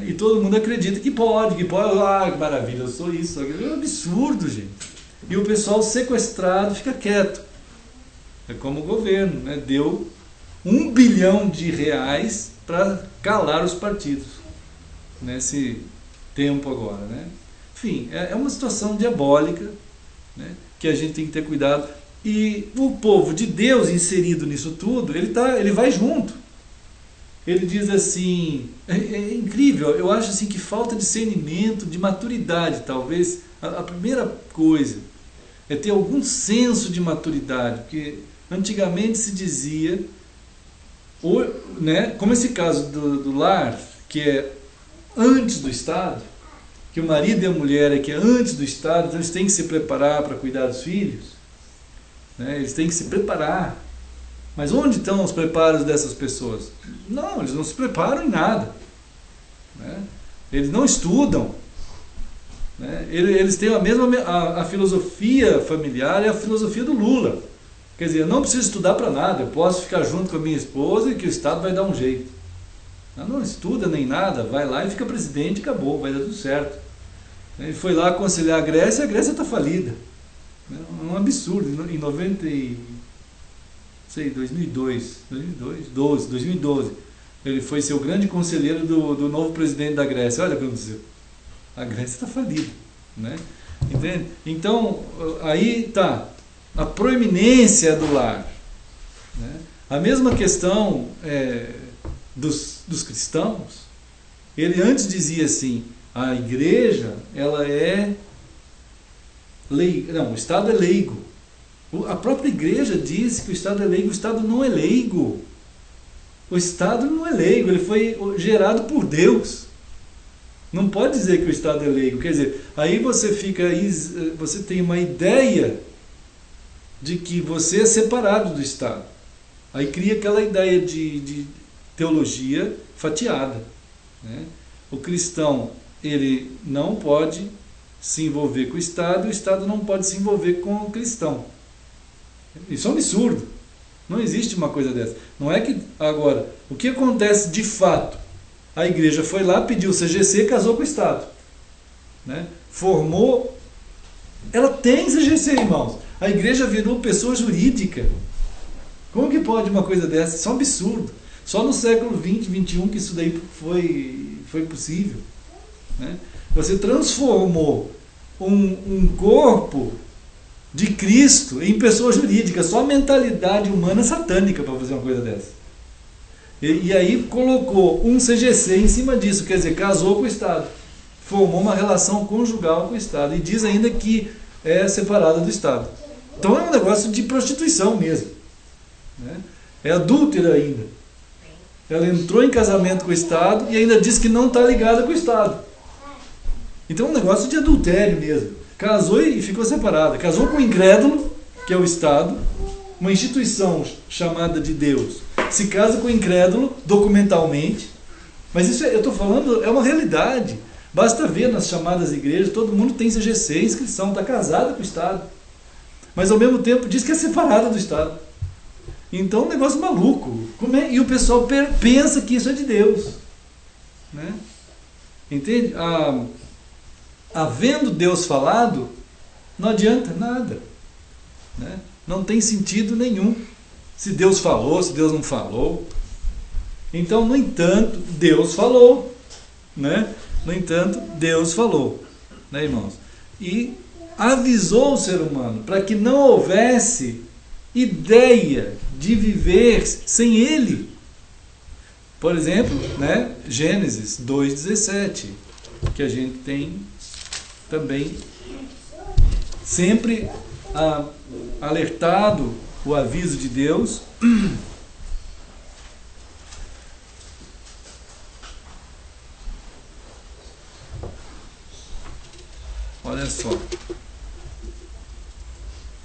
E todo mundo acredita que pode, que maravilha, eu sou isso, é um absurdo, gente. E o pessoal sequestrado fica quieto. É como o governo, deu 1 bilhão de reais para calar os partidos nesse tempo agora. Enfim, é uma situação diabólica, que a gente tem que ter cuidado. E o povo de Deus inserido nisso tudo, ele vai junto. Ele diz assim, é incrível, eu acho assim que falta discernimento, de maturidade talvez. A primeira coisa é ter algum senso de maturidade, porque antigamente se dizia, como esse caso do lar, que é antes do Estado, que o marido e a mulher é que é antes do Estado, então eles têm que se preparar para cuidar dos filhos, eles têm que se preparar. Mas onde estão os preparos dessas pessoas? Não, eles não se preparam em nada. Eles não estudam. Eles têm a mesma a filosofia familiar é a filosofia do Lula. Quer dizer, eu não preciso estudar para nada, eu posso ficar junto com a minha esposa e que o Estado vai dar um jeito. Não estuda nem nada, vai lá e fica presidente e acabou, vai dar tudo certo. Ele foi lá aconselhar a Grécia está falida. É um absurdo. Em 2012, ele foi ser o grande conselheiro do novo presidente da Grécia. Olha o que aconteceu. A Grécia está falida. Entende? Então, aí está a proeminência do lar. A mesma questão dos cristãos. Ele antes dizia assim, a igreja, ela é leiga. Não, o Estado é leigo. A própria igreja diz que o Estado é leigo. O Estado não é leigo. O Estado não é leigo, ele foi gerado por Deus. Não pode dizer que o Estado é leigo. Quer dizer, aí você tem uma ideia de que você é separado do Estado. Aí cria aquela ideia de teologia fatiada, né? O cristão, ele não pode se envolver com o Estado, e o Estado não pode se envolver com o cristão. Isso é um absurdo. Não existe uma coisa dessa. Não é que... Agora, o que acontece de fato? A igreja foi lá, pediu o CGC e casou com o Estado, né? Formou... Ela tem CGC, irmãos. A igreja virou pessoa jurídica. Como que pode uma coisa dessa? Isso é um absurdo. Só no século XX, XXI que isso daí foi possível, né? Você transformou um corpo de Cristo em pessoa jurídica. Só a mentalidade humana é satânica para fazer uma coisa dessa. E aí colocou um CGC em cima disso, quer dizer, casou com o Estado, formou uma relação conjugal com o Estado, e diz ainda que é separada do Estado. Então é um negócio de prostituição mesmo, né? É adúltera ainda. Ela entrou em casamento com o Estado e ainda diz que não está ligada com o Estado. Então é um negócio de adultério mesmo. Casou e ficou separada. Casou com o incrédulo, que é o Estado, uma instituição chamada de Deus. Se casa com o incrédulo documentalmente. Mas isso, eu estou falando, é uma realidade. Basta ver nas chamadas igrejas, todo mundo tem CGC, inscrição, está casada com o Estado. Mas ao mesmo tempo diz que é separada do Estado. Então é um negócio maluco. E o pessoal pensa que isso é de Deus, né? Entende? Havendo Deus falado, não adianta nada, né? Não tem sentido nenhum. Se Deus falou, se Deus não falou. Então, no entanto, Deus falou, né? No entanto, Deus falou, né, irmãos? E avisou o ser humano para que não houvesse ideia de viver sem Ele. Por exemplo, né, Gênesis 2,17, que a gente tem também sempre alertado o aviso de Deus. Olha só,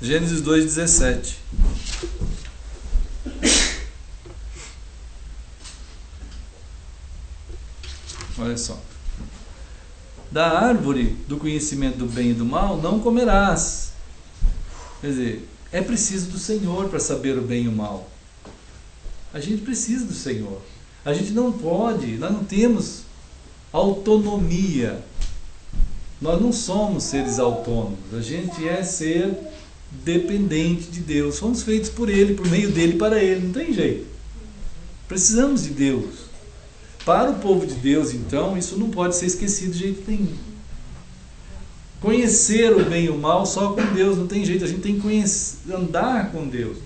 Gênesis 2,17. Olha só. Da árvore do conhecimento do bem e do mal não comerás. Quer dizer, é preciso do Senhor para saber o bem e o mal. A gente precisa do Senhor. A gente não pode, nós não temos autonomia. Nós não somos seres autônomos. A gente é ser dependente de Deus. Somos feitos por Ele, por meio dEle, para Ele. Não tem jeito. Precisamos de Deus. Para o povo de Deus, então, isso não pode ser esquecido de jeito nenhum. Conhecer o bem e o mal só com Deus, não tem jeito. A gente tem que andar com Deus.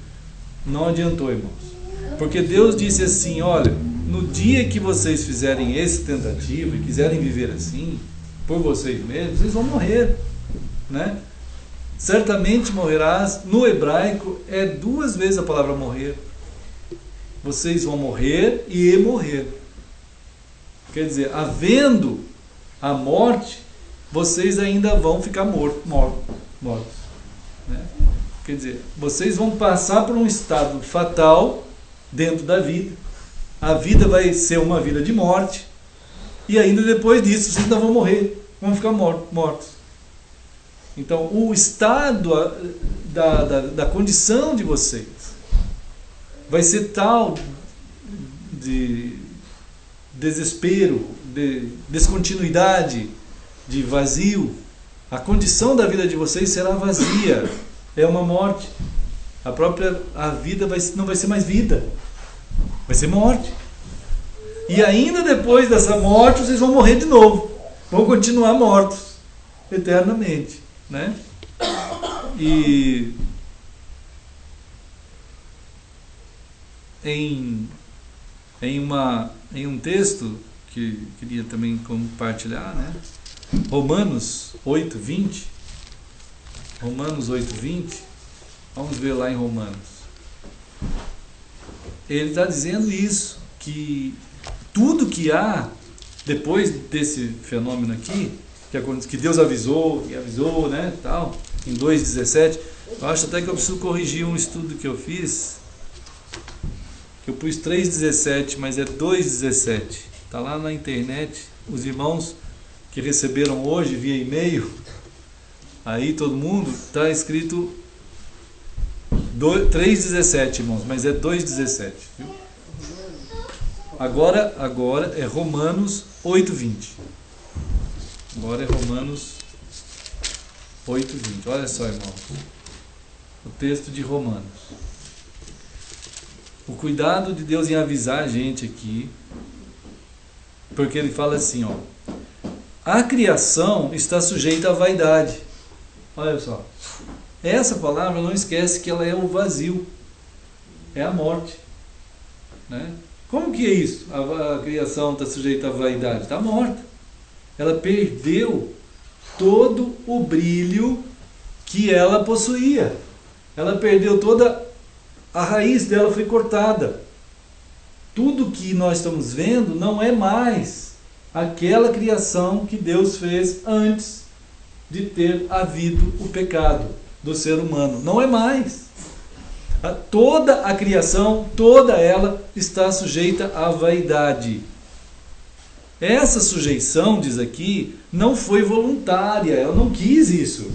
Não adiantou, irmãos. Porque Deus disse assim, olha, no dia que vocês fizerem esse tentativo e quiserem viver assim, por vocês mesmos, vocês vão morrer, né? Certamente morrerás. No hebraico é 2 vezes a palavra morrer. Vocês vão morrer e morrer. Quer dizer, havendo a morte, vocês ainda vão ficar mortos, né? Quer dizer, vocês vão passar por um estado fatal dentro da vida. A vida vai ser uma vida de morte. E ainda depois disso, vocês ainda vão morrer, vão ficar mortos. Então, o estado da condição de vocês vai ser tal de desespero, de descontinuidade, de vazio. A condição da vida de vocês será vazia. É uma morte. A vida não vai ser mais vida. Vai ser morte. E ainda depois dessa morte, vocês vão morrer de novo. Vão continuar mortos eternamente, né? E em um texto que queria também compartilhar, né? Romanos 8:20. Vamos ver lá em Romanos. Ele está dizendo isso, que tudo que há depois desse fenômeno aqui, que Deus avisou, né, tal, em 2,17, eu acho até que eu preciso corrigir um estudo que eu fiz, que eu pus 3,17, mas é 2,17. Está lá na internet, os irmãos que receberam hoje via e-mail, aí todo mundo, está escrito 3,17, irmãos, mas é 2,17, viu? Agora é Romanos 8,20. Agora é Romanos 8,20. Olha só, irmãos, o texto de Romanos. O cuidado de Deus em avisar a gente aqui, porque ele fala assim, ó: a criação está sujeita à vaidade. Olha só, essa palavra, não esquece que ela é o vazio, é a morte, né? Como que é isso? A criação está sujeita à vaidade? Está morta. Ela perdeu todo o brilho que ela possuía. Ela perdeu toda a raiz dela, foi cortada. Tudo que nós estamos vendo não é mais aquela criação que Deus fez antes de ter havido o pecado do ser humano. Não é mais. Toda a criação, toda ela está sujeita à vaidade. Essa sujeição, diz aqui, não foi voluntária, ela não quis isso.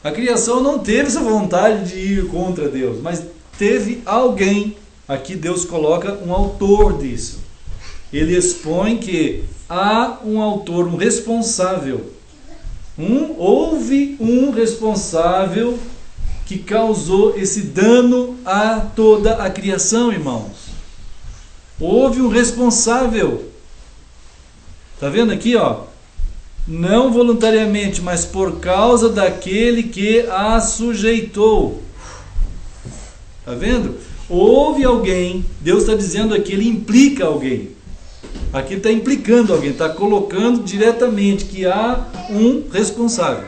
A criação não teve essa vontade de ir contra Deus, mas teve alguém, aqui Deus coloca um autor disso. Ele expõe que há um autor, um responsável. Houve um responsável que causou esse dano a toda a criação, irmãos. Houve um responsável. Está vendo aqui, ó? Não voluntariamente, mas por causa daquele que a sujeitou. Está vendo? Houve alguém, Deus está dizendo aqui, ele implica alguém. Aqui está implicando alguém, está colocando diretamente que há um responsável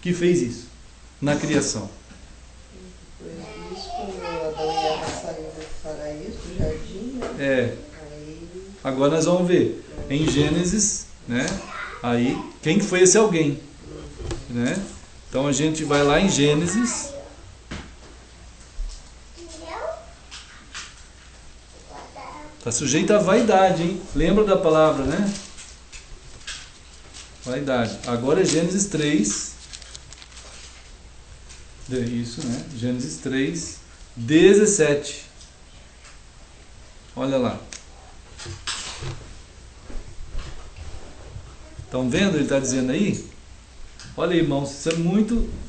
que fez isso na criação. Depois disso, quando Adão e Eva saíram do paraíso, do jardim, né? É. Aí, Agora nós vamos ver em Gênesis, né? Aí, quem foi esse alguém, né? Então a gente vai lá em Gênesis. Está sujeito à vaidade, hein? Lembra da palavra, né? Vaidade. Agora é Gênesis 3. Isso, né? Gênesis 3, 17. Olha lá. Estão vendo? Ele está dizendo aí? Olha, irmãos, isso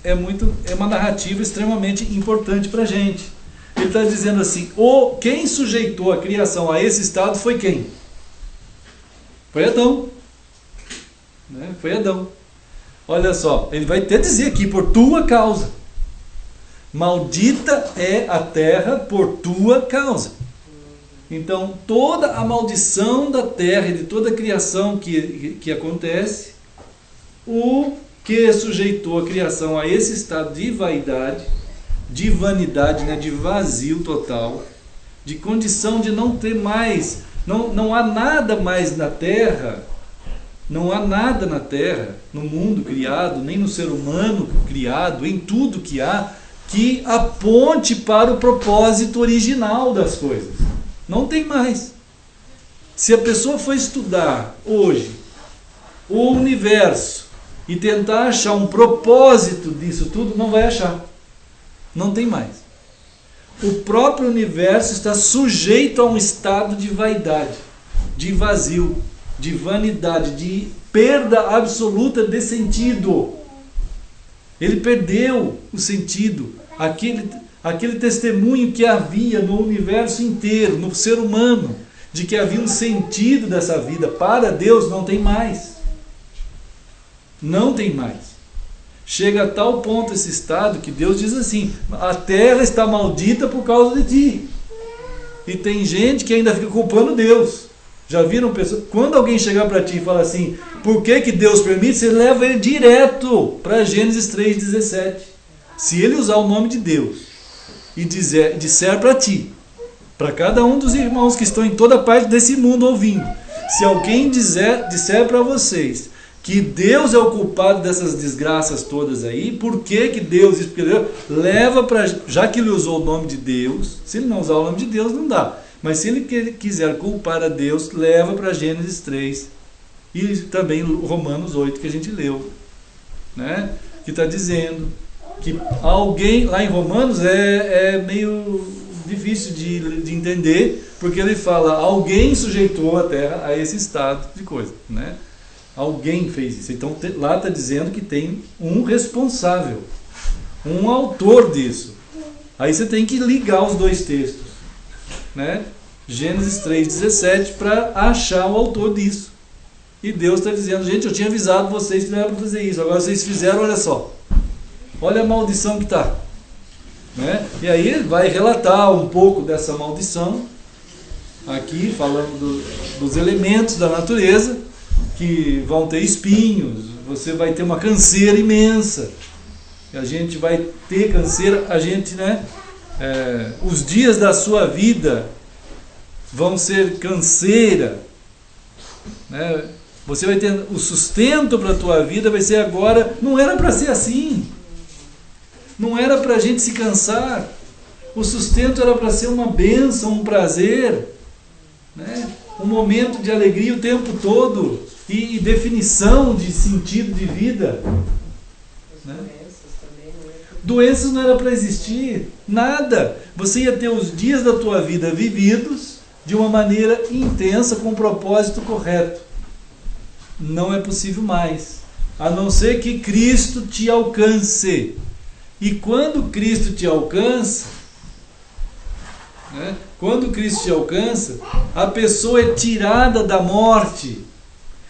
é uma narrativa extremamente importante para a gente. Ele está dizendo assim, quem sujeitou a criação a esse estado foi quem? Foi Adão. Né? Foi Adão. Olha só, ele vai até dizer aqui, por tua causa. Maldita é a terra por tua causa. Então, toda a maldição da terra e de toda a criação que acontece, o que sujeitou a criação a esse estado de vaidade, de vanidade, né, de vazio total, de condição de não ter mais, não há nada mais na terra, não há nada na terra, no mundo criado, nem no ser humano criado, em tudo que há, que aponte para o propósito original das coisas. Não tem mais. Se a pessoa for estudar hoje o universo e tentar achar um propósito disso tudo, não vai achar. Não tem mais. O próprio universo está sujeito a um estado de vaidade, de vazio, de vanidade, de perda absoluta de sentido. Ele perdeu o sentido. Aquele testemunho que havia no universo inteiro, no ser humano, de que havia um sentido dessa vida para Deus, não tem mais. Não tem mais. Chega a tal ponto esse estado que Deus diz assim, a terra está maldita por causa de ti. E tem gente que ainda fica culpando Deus. Já viram pessoas? Quando alguém chegar para ti e falar assim, por que Deus permite? Você leva ele direto para Gênesis 3,17. Se ele usar o nome de Deus e disser para ti, para cada um dos irmãos que estão em toda parte desse mundo ouvindo, se alguém disser para vocês que Deus é o culpado dessas desgraças todas aí, por que Deus isso? Porque Deus leva para, já que ele usou o nome de Deus, se ele não usar o nome de Deus não dá, mas se ele quiser culpar a Deus, leva para Gênesis 3 e também Romanos 8 que a gente leu, né? Que está dizendo que alguém, lá em Romanos é meio difícil de entender, porque ele fala, alguém sujeitou a terra a esse estado de coisa, né? Alguém fez isso. Então lá está dizendo que tem um responsável, um autor disso. Aí você tem que ligar os dois textos, né? Gênesis 3,17 para achar o autor disso. E Deus está dizendo, gente, eu tinha avisado vocês que não era para fazer isso, agora vocês fizeram, olha só. Olha a maldição que está, né? E aí ele vai relatar um pouco dessa maldição, aqui falando dos elementos da natureza, que vão ter espinhos, você vai ter uma canseira imensa, a gente vai ter canseira, a gente, né? Os dias da sua vida vão ser canseira, né? Você vai ter o sustento para a tua vida, vai ser agora, não era para ser assim. Não era para a gente se cansar. O sustento era para ser uma bênção, um prazer, né? Um momento de alegria o tempo todo e definição de sentido de vida. Né? Doenças não era para existir, nada. Você ia ter os dias da tua vida vividos de uma maneira intensa, com um propósito correto. Não é possível mais, a não ser que Cristo te alcance. E quando Cristo te alcança, né, quando Cristo te alcança, a pessoa é tirada da morte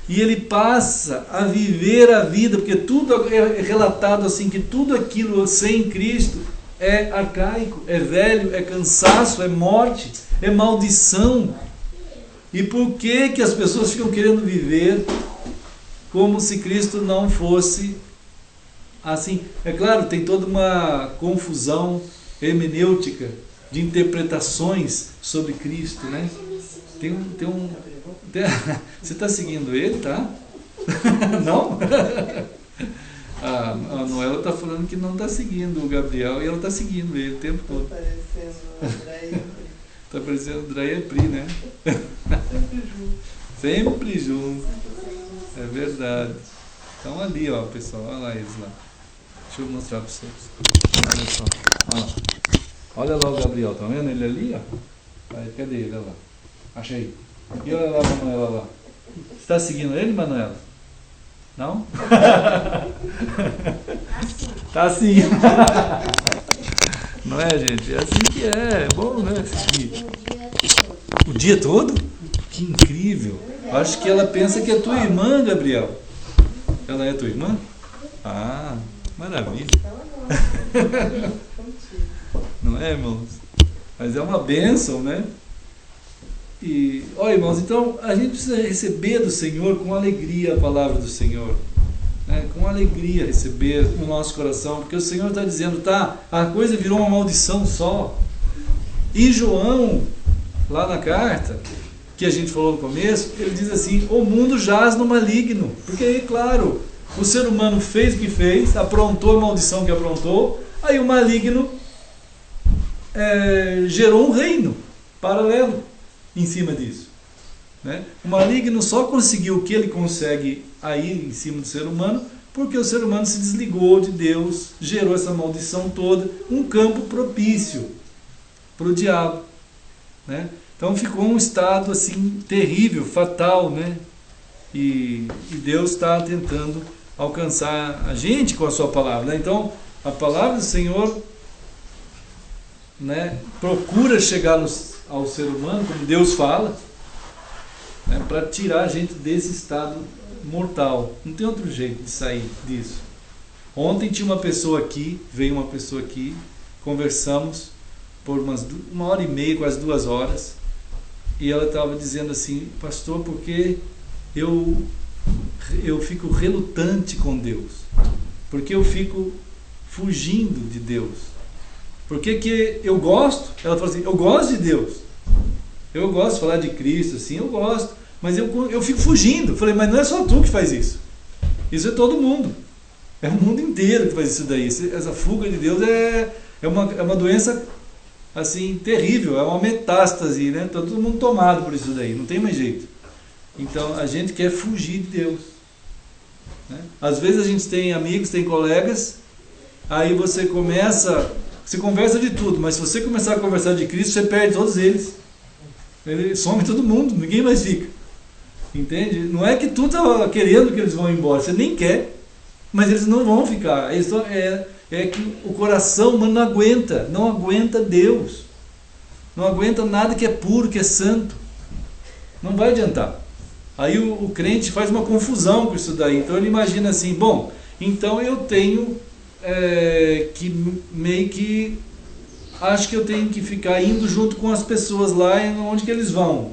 e ele passa a viver a vida, porque tudo é relatado assim, que tudo aquilo sem Cristo é arcaico, é velho, é cansaço, é morte, é maldição. E por que as pessoas ficam querendo viver como se Cristo não fosse assim? É claro, tem toda uma confusão hermenêutica de interpretações sobre Cristo, né? Você está seguindo ele, tá? Não? A Manuela está falando que não está seguindo o Gabriel e ela está seguindo ele o tempo todo. Está parecendo Andréia e Pri, né? Sempre junto. É verdade. Então ali, ó, pessoal, olha lá eles lá. Deixa eu mostrar para vocês. Olha só. Olha lá. Olha lá o Gabriel, tá vendo ele ali, ó? Aí, cadê ele? Olha lá. Acha aí. E olha lá a Manuela lá. Você está seguindo ele, Manuela? Não? Tá assim. Não é, gente? É assim que é. É bom, né? Seguir. O dia todo? Que incrível. Acho que ela pensa que é tua irmã, Gabriel. Ela é tua irmã? Ah, maravilha. Não é, irmãos? Mas é uma bênção, né? E, ó, irmãos, então a gente precisa receber do Senhor com alegria a palavra do Senhor, né? Com alegria receber no nosso coração, porque o Senhor está dizendo, tá, a coisa virou uma maldição só. E João, lá na carta que a gente falou no começo, ele diz assim, o mundo jaz no maligno, porque aí, claro, o ser humano fez o que fez, aprontou a maldição que aprontou, aí o maligno gerou um reino paralelo em cima disso, né? O maligno só conseguiu o que ele consegue aí em cima do ser humano porque o ser humano se desligou de Deus, gerou essa maldição toda, um campo propício para o diabo, né? Então ficou um estado assim terrível, fatal, né? E Deus está tentando alcançar a gente com a sua palavra, né? Então a palavra do Senhor, né, procura chegar ao ser humano, como Deus fala, né, para tirar a gente desse estado mortal. Não tem outro jeito de sair disso. Ontem tinha uma pessoa aqui, veio uma pessoa aqui, conversamos por uma hora e meia, quase 2 horas, e ela estava dizendo assim, pastor, porque eu fico relutante com Deus, porque eu fico fugindo de Deus. Por que que eu gosto? Ela falou assim, eu gosto de Deus. Eu gosto de falar de Cristo, assim, eu gosto. Mas eu fico fugindo. Eu falei, mas não é só tu que faz isso. Isso é todo mundo. É o mundo inteiro que faz isso daí. Essa fuga de Deus é uma doença assim, terrível. É uma metástase, né? Tá todo mundo tomado por isso daí. Não tem mais jeito. Então, a gente quer fugir de Deus. Né? Às vezes a gente tem amigos, tem colegas, aí você conversa de tudo, mas se você começar a conversar de Cristo, você perde todos eles. Ele some todo mundo, ninguém mais fica. Entende? Não é que tu está querendo que eles vão embora, você nem quer, mas eles não vão ficar. É que o coração humano não aguenta Deus. Não aguenta nada que é puro, que é santo. Não vai adiantar. Aí o crente faz uma confusão com isso daí. Então ele imagina assim, bom, então eu tenho que meio que acho que eu tenho que ficar indo junto com as pessoas lá onde que eles vão.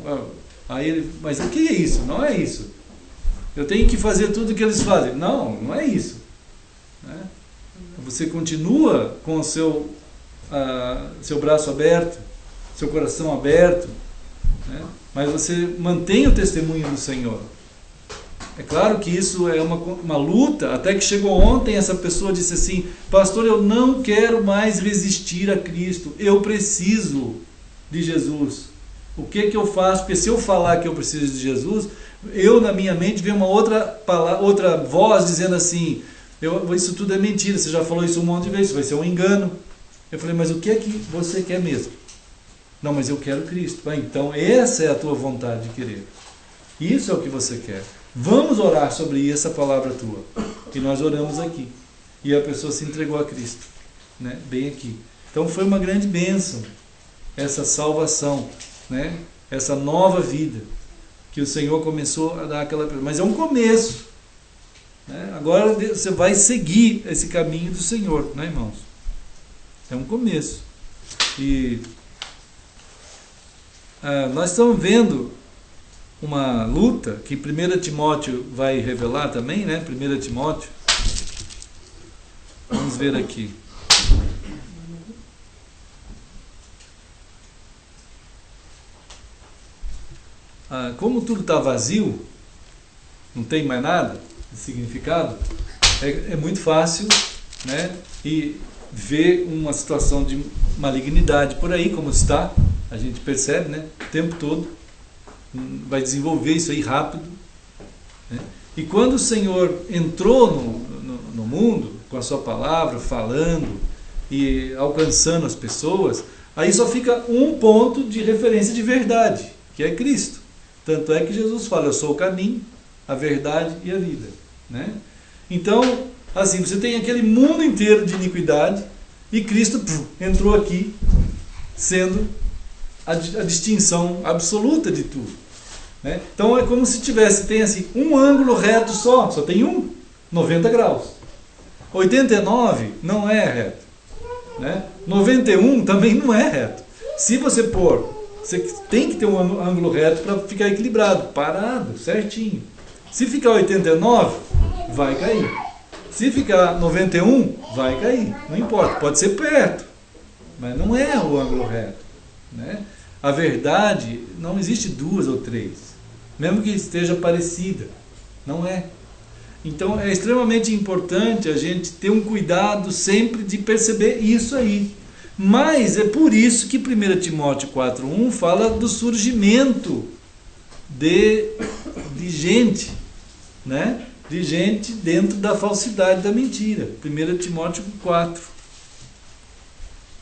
Aí ele, mas o que é isso? Não é isso. Eu tenho que fazer tudo o que eles fazem. Não, não é isso. Né? Você continua com o seu braço aberto, seu coração aberto, né? Mas você mantém o testemunho do Senhor. É claro que isso é uma luta, até que chegou ontem essa pessoa disse assim, pastor, eu não quero mais resistir a Cristo, eu preciso de Jesus. O que eu faço? Porque se eu falar que eu preciso de Jesus, na minha mente vem uma outra voz dizendo assim, isso tudo é mentira, você já falou isso um monte de vezes, isso vai ser um engano. Eu falei, mas o que é que você quer mesmo? Não, mas eu quero Cristo. Então essa é a tua vontade de querer. Isso é o que você quer. Vamos orar sobre essa palavra tua. E nós oramos aqui. E a pessoa se entregou a Cristo. Né? Bem aqui. Então foi uma grande bênção. Essa salvação. Né? Essa nova vida. Que o Senhor começou a dar aquela... Mas é um começo. Né? Agora você vai seguir esse caminho do Senhor. Né, irmãos? É um começo. E... nós estamos vendo uma luta que 1 Timóteo vai revelar também, né? 1 Timóteo. Vamos ver aqui. Como tudo está vazio, não tem mais nada de significado, é muito fácil, né? E ver uma situação de malignidade por aí, como está. A gente percebe, né? O tempo todo. Vai desenvolver isso aí rápido. Né? E quando o Senhor entrou no mundo, com a sua palavra, falando e alcançando as pessoas, aí só fica um ponto de referência de verdade, que é Cristo. Tanto é que Jesus fala, eu sou o caminho, a verdade e a vida. Né? Então, assim, você tem aquele mundo inteiro de iniquidade e Cristo entrou aqui, sendo a distinção absoluta de tudo. Né? Então é como se tem assim, um ângulo reto só tem 90 graus. 89 não é reto. Né? 91 também não é reto. Se você você tem que ter um ângulo reto para ficar equilibrado, parado, certinho. Se ficar 89, vai cair. Se ficar 91, vai cair. Não importa, pode ser perto, mas não é o ângulo reto. Né? A verdade, não existe duas ou três, mesmo que esteja parecida, não é. Então é extremamente importante a gente ter um cuidado sempre de perceber isso aí. Mas é por isso que 1 Timóteo 4,1 fala do surgimento de gente, né? De gente dentro da falsidade, da mentira. 1 Timóteo 4.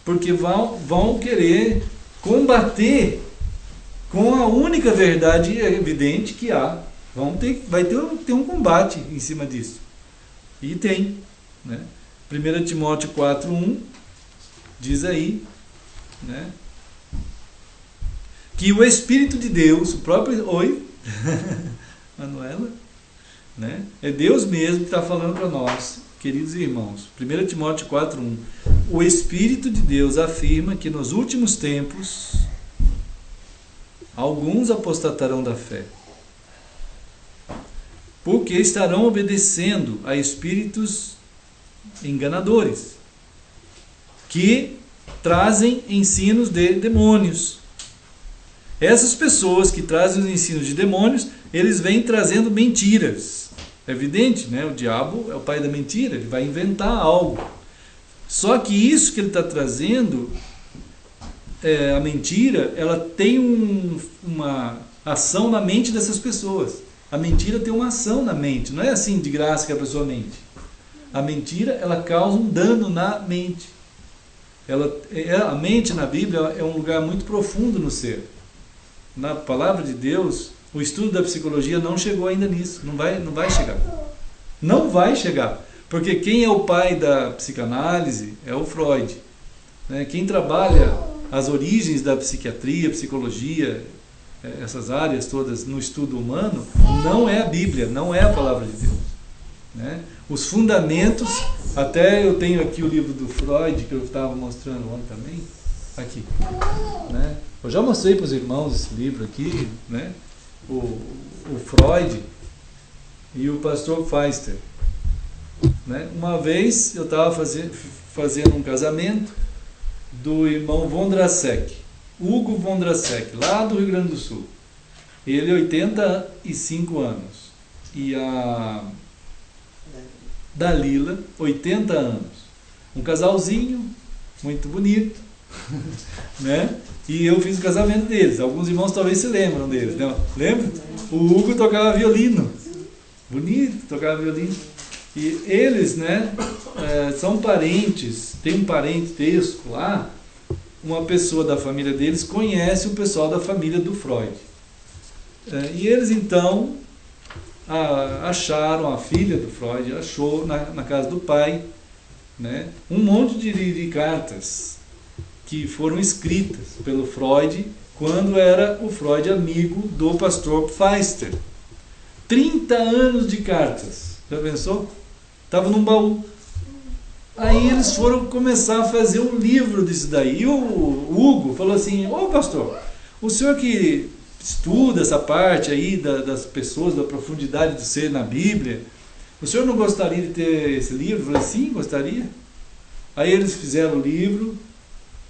Porque vão querer combater com a única verdade evidente que há. Vai ter um combate em cima disso. E tem. Né? 1 Timóteo 4,1 diz aí, né, que o Espírito de Deus, o próprio... Oi, Manuela, né? É Deus mesmo que está falando para nós, queridos irmãos. 1 Timóteo 4,1. O Espírito de Deus afirma que nos últimos tempos alguns apostatarão da fé, porque estarão obedecendo a espíritos enganadores que trazem ensinos de demônios. Essas pessoas que trazem os ensinos de demônios, eles vêm trazendo mentiras. É evidente, né? O diabo é o pai da mentira, ele vai inventar algo. Só que isso que ele está trazendo, a mentira, ela tem uma ação na mente dessas pessoas. A mentira tem uma ação na mente, não é assim de graça que a pessoa mente. A mentira, ela causa um dano na mente. A mente na Bíblia é um lugar muito profundo no ser. Na palavra de Deus, o estudo da psicologia não chegou ainda nisso, não vai chegar. Não vai chegar, porque quem é o pai da psicanálise é o Freud. Né? Quem trabalha as origens da psiquiatria, psicologia, essas áreas todas no estudo humano, não é a Bíblia, não é a palavra de Deus. Né? Os fundamentos, até eu tenho aqui o livro do Freud, que eu estava mostrando ontem também, aqui. Né? Eu já mostrei para os irmãos esse livro aqui, né? O Freud e o pastor Pfister. Né? Uma vez eu estava fazendo um casamento do irmão Vondrasek, Hugo Vondrasek, lá do Rio Grande do Sul. Ele 85 anos. E a Dalila, 80 anos. Um casalzinho, muito bonito. Né? E eu fiz o casamento deles. Alguns irmãos talvez se lembram deles, né? Lembra? O Hugo tocava violino. Bonito, tocava violino. E eles, né, são parentes. Tem um parentesco lá. Uma pessoa da família deles conhece o pessoal da família do Freud. E eles então acharam, a filha do Freud achou na casa do pai, né, um monte de cartas que foram escritas pelo Freud quando era o Freud amigo do pastor Pfister. 30 anos de cartas. Já pensou? Estava num baú. Aí eles foram começar a fazer um livro disso daí. E o Hugo falou assim: ô pastor, o senhor que estuda essa parte aí das pessoas, da profundidade do ser na Bíblia, o senhor não gostaria de ter esse livro? Eu falei: sim, gostaria. Aí eles fizeram o livro.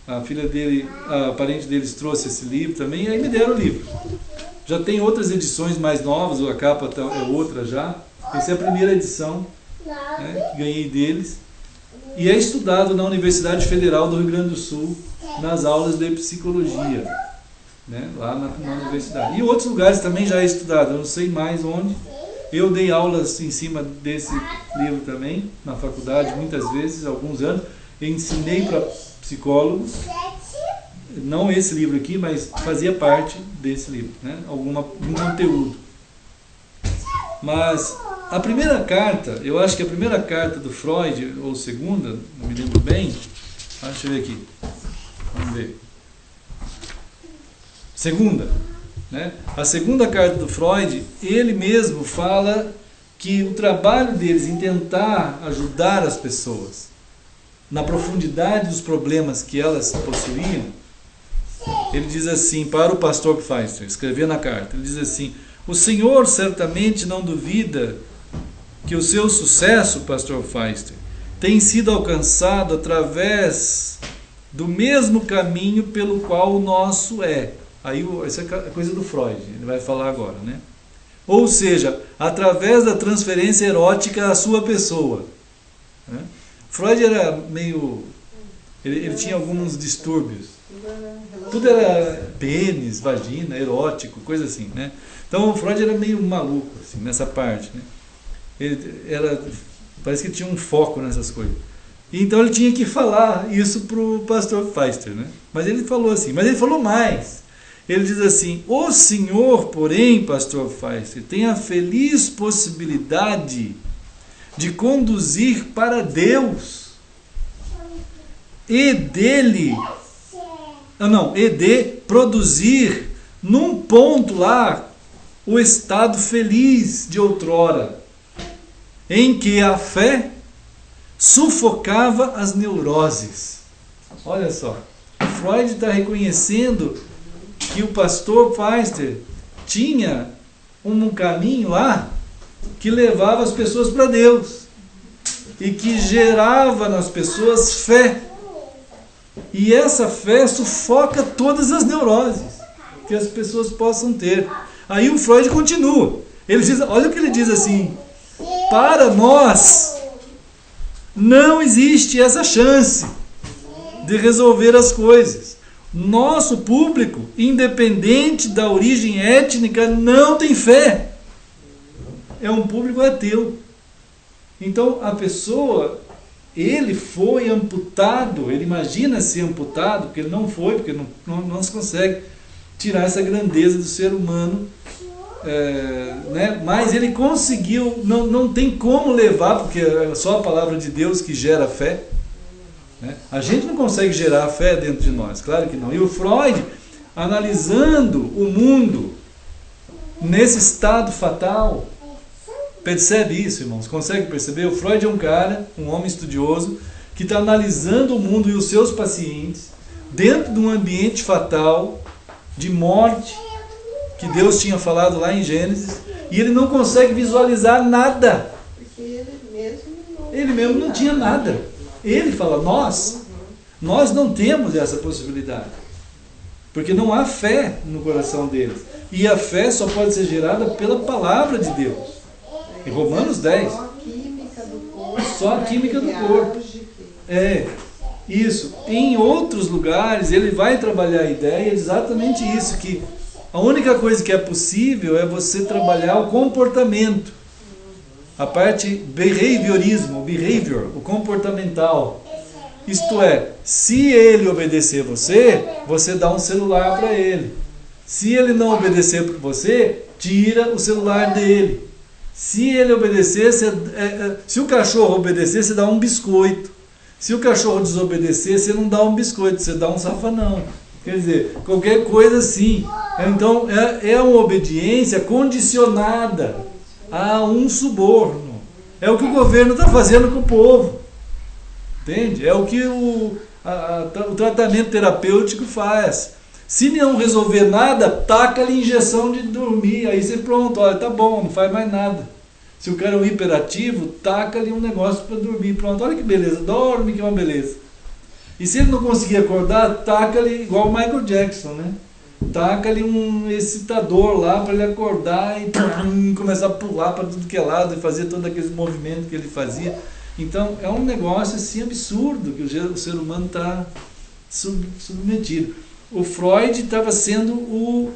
A filha dele, a parente deles trouxe esse livro também, e aí me deram o livro. Já tem outras edições mais novas, a capa é outra já. Essa é a primeira edição, né, que ganhei deles. E é estudado na Universidade Federal do Rio Grande do Sul, nas aulas de psicologia, né, lá na universidade. E outros lugares também já é estudado, eu não sei mais onde. Eu dei aulas em cima desse livro também, na faculdade, muitas vezes, há alguns anos. Eu ensinei para psicólogos, não esse livro aqui, mas fazia parte desse livro, né? Algum conteúdo. Mas a primeira carta, eu acho que a primeira carta do Freud, ou segunda, não me lembro bem, deixa eu ver aqui, vamos ver. Segunda, né? A segunda carta do Freud, ele mesmo fala que o trabalho deles em tentar ajudar as pessoas na profundidade dos problemas que elas possuíam, ele diz assim, para o pastor Pfister, escrever na carta, ele diz assim: o senhor certamente não duvida que o seu sucesso, pastor Pfister, tem sido alcançado através do mesmo caminho pelo qual o nosso é. Aí, essa é a coisa do Freud, ele vai falar agora, né? Ou seja, através da transferência erótica à sua pessoa. Né? Freud era meio... Ele tinha alguns distúrbios. Tudo era pênis, vagina, erótico, coisa assim, né? Então o Freud era meio maluco, assim, nessa parte, né? Parece que tinha um foco nessas coisas. E então ele tinha que falar isso para o pastor Pfister, né? Mas ele falou assim, mas ele falou mais. Ele diz assim: o senhor, porém, pastor Pfister, tem a feliz possibilidade de conduzir para Deus e de produzir num ponto lá o estado feliz de outrora, em que a fé sufocava as neuroses. Olha só, Freud está reconhecendo que o pastor Pfister tinha um caminho lá que levava as pessoas para Deus e que gerava nas pessoas fé E essa fé sufoca todas as neuroses que as pessoas possam ter. Aí o Freud continua. Ele diz, olha o que ele diz assim: para nós não existe essa chance de resolver as coisas. Nosso público, independente da origem étnica, não tem fé. É um público ateu. Então a pessoa, ele foi amputado, ele imagina ser amputado, porque ele não foi, porque não se consegue tirar essa grandeza do ser humano, né? Mas ele conseguiu, não tem como levar, porque é só a palavra de Deus que gera fé, né? A gente não consegue gerar fé dentro de nós, claro que não. E o Freud, analisando o mundo nesse estado fatal, percebe isso, irmãos? Consegue perceber? O Freud é um cara, um homem estudioso, que está analisando o mundo e os seus pacientes dentro de um ambiente fatal, de morte, que Deus tinha falado lá em Gênesis, e ele não consegue visualizar nada. Porque Ele mesmo não tinha nada. Ele fala, nós não temos essa possibilidade. Porque não há fé no coração deles. E a fé só pode ser gerada pela palavra de Deus. Em Romanos 10. Só a química do corpo. Só a química do corpo. Isso. Em outros lugares, ele vai trabalhar a ideia exatamente isso, que a única coisa que é possível é você trabalhar o comportamento. A parte behavior, o comportamental. Isto é, se ele obedecer você dá um celular para ele. Se ele não obedecer para você, tira o celular dele. Se ele obedecer, se o cachorro obedecer, você dá um biscoito. Se o cachorro desobedecer, você não dá um biscoito, você dá um safanão. Quer dizer, qualquer coisa assim. Então, é uma obediência condicionada a um suborno. É o que o governo está fazendo com o povo. Entende? É o que o tratamento terapêutico faz. Se não resolver nada, taca-lhe injeção de dormir. Aí você pronto, olha, tá bom, não faz mais nada. Se o cara é um hiperativo, taca-lhe um negócio para dormir. Pronto, olha que beleza, dorme que é uma beleza. E se ele não conseguir acordar, taca-lhe igual o Michael Jackson, né? Taca-lhe um excitador lá para ele acordar e começar a pular para tudo que é lado e fazer todo aquele movimento que ele fazia. Então é um negócio assim absurdo que o ser humano está submetido. O Freud estava sendo o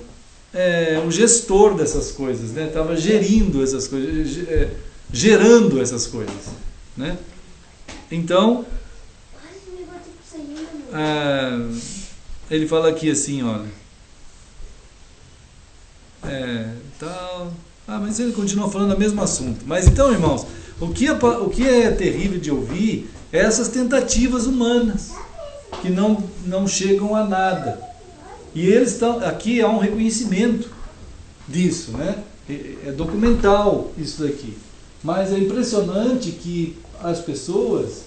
gestor dessas coisas, né? Estava gerindo essas coisas, gerando essas coisas, né? Então, ele fala aqui assim, olha, mas ele continua falando o mesmo assunto. Mas então, irmãos, o que é terrível de ouvir é essas tentativas humanas que não chegam a nada. E eles estão aqui, há um reconhecimento disso, né? É documental isso daqui. Mas é impressionante que as pessoas,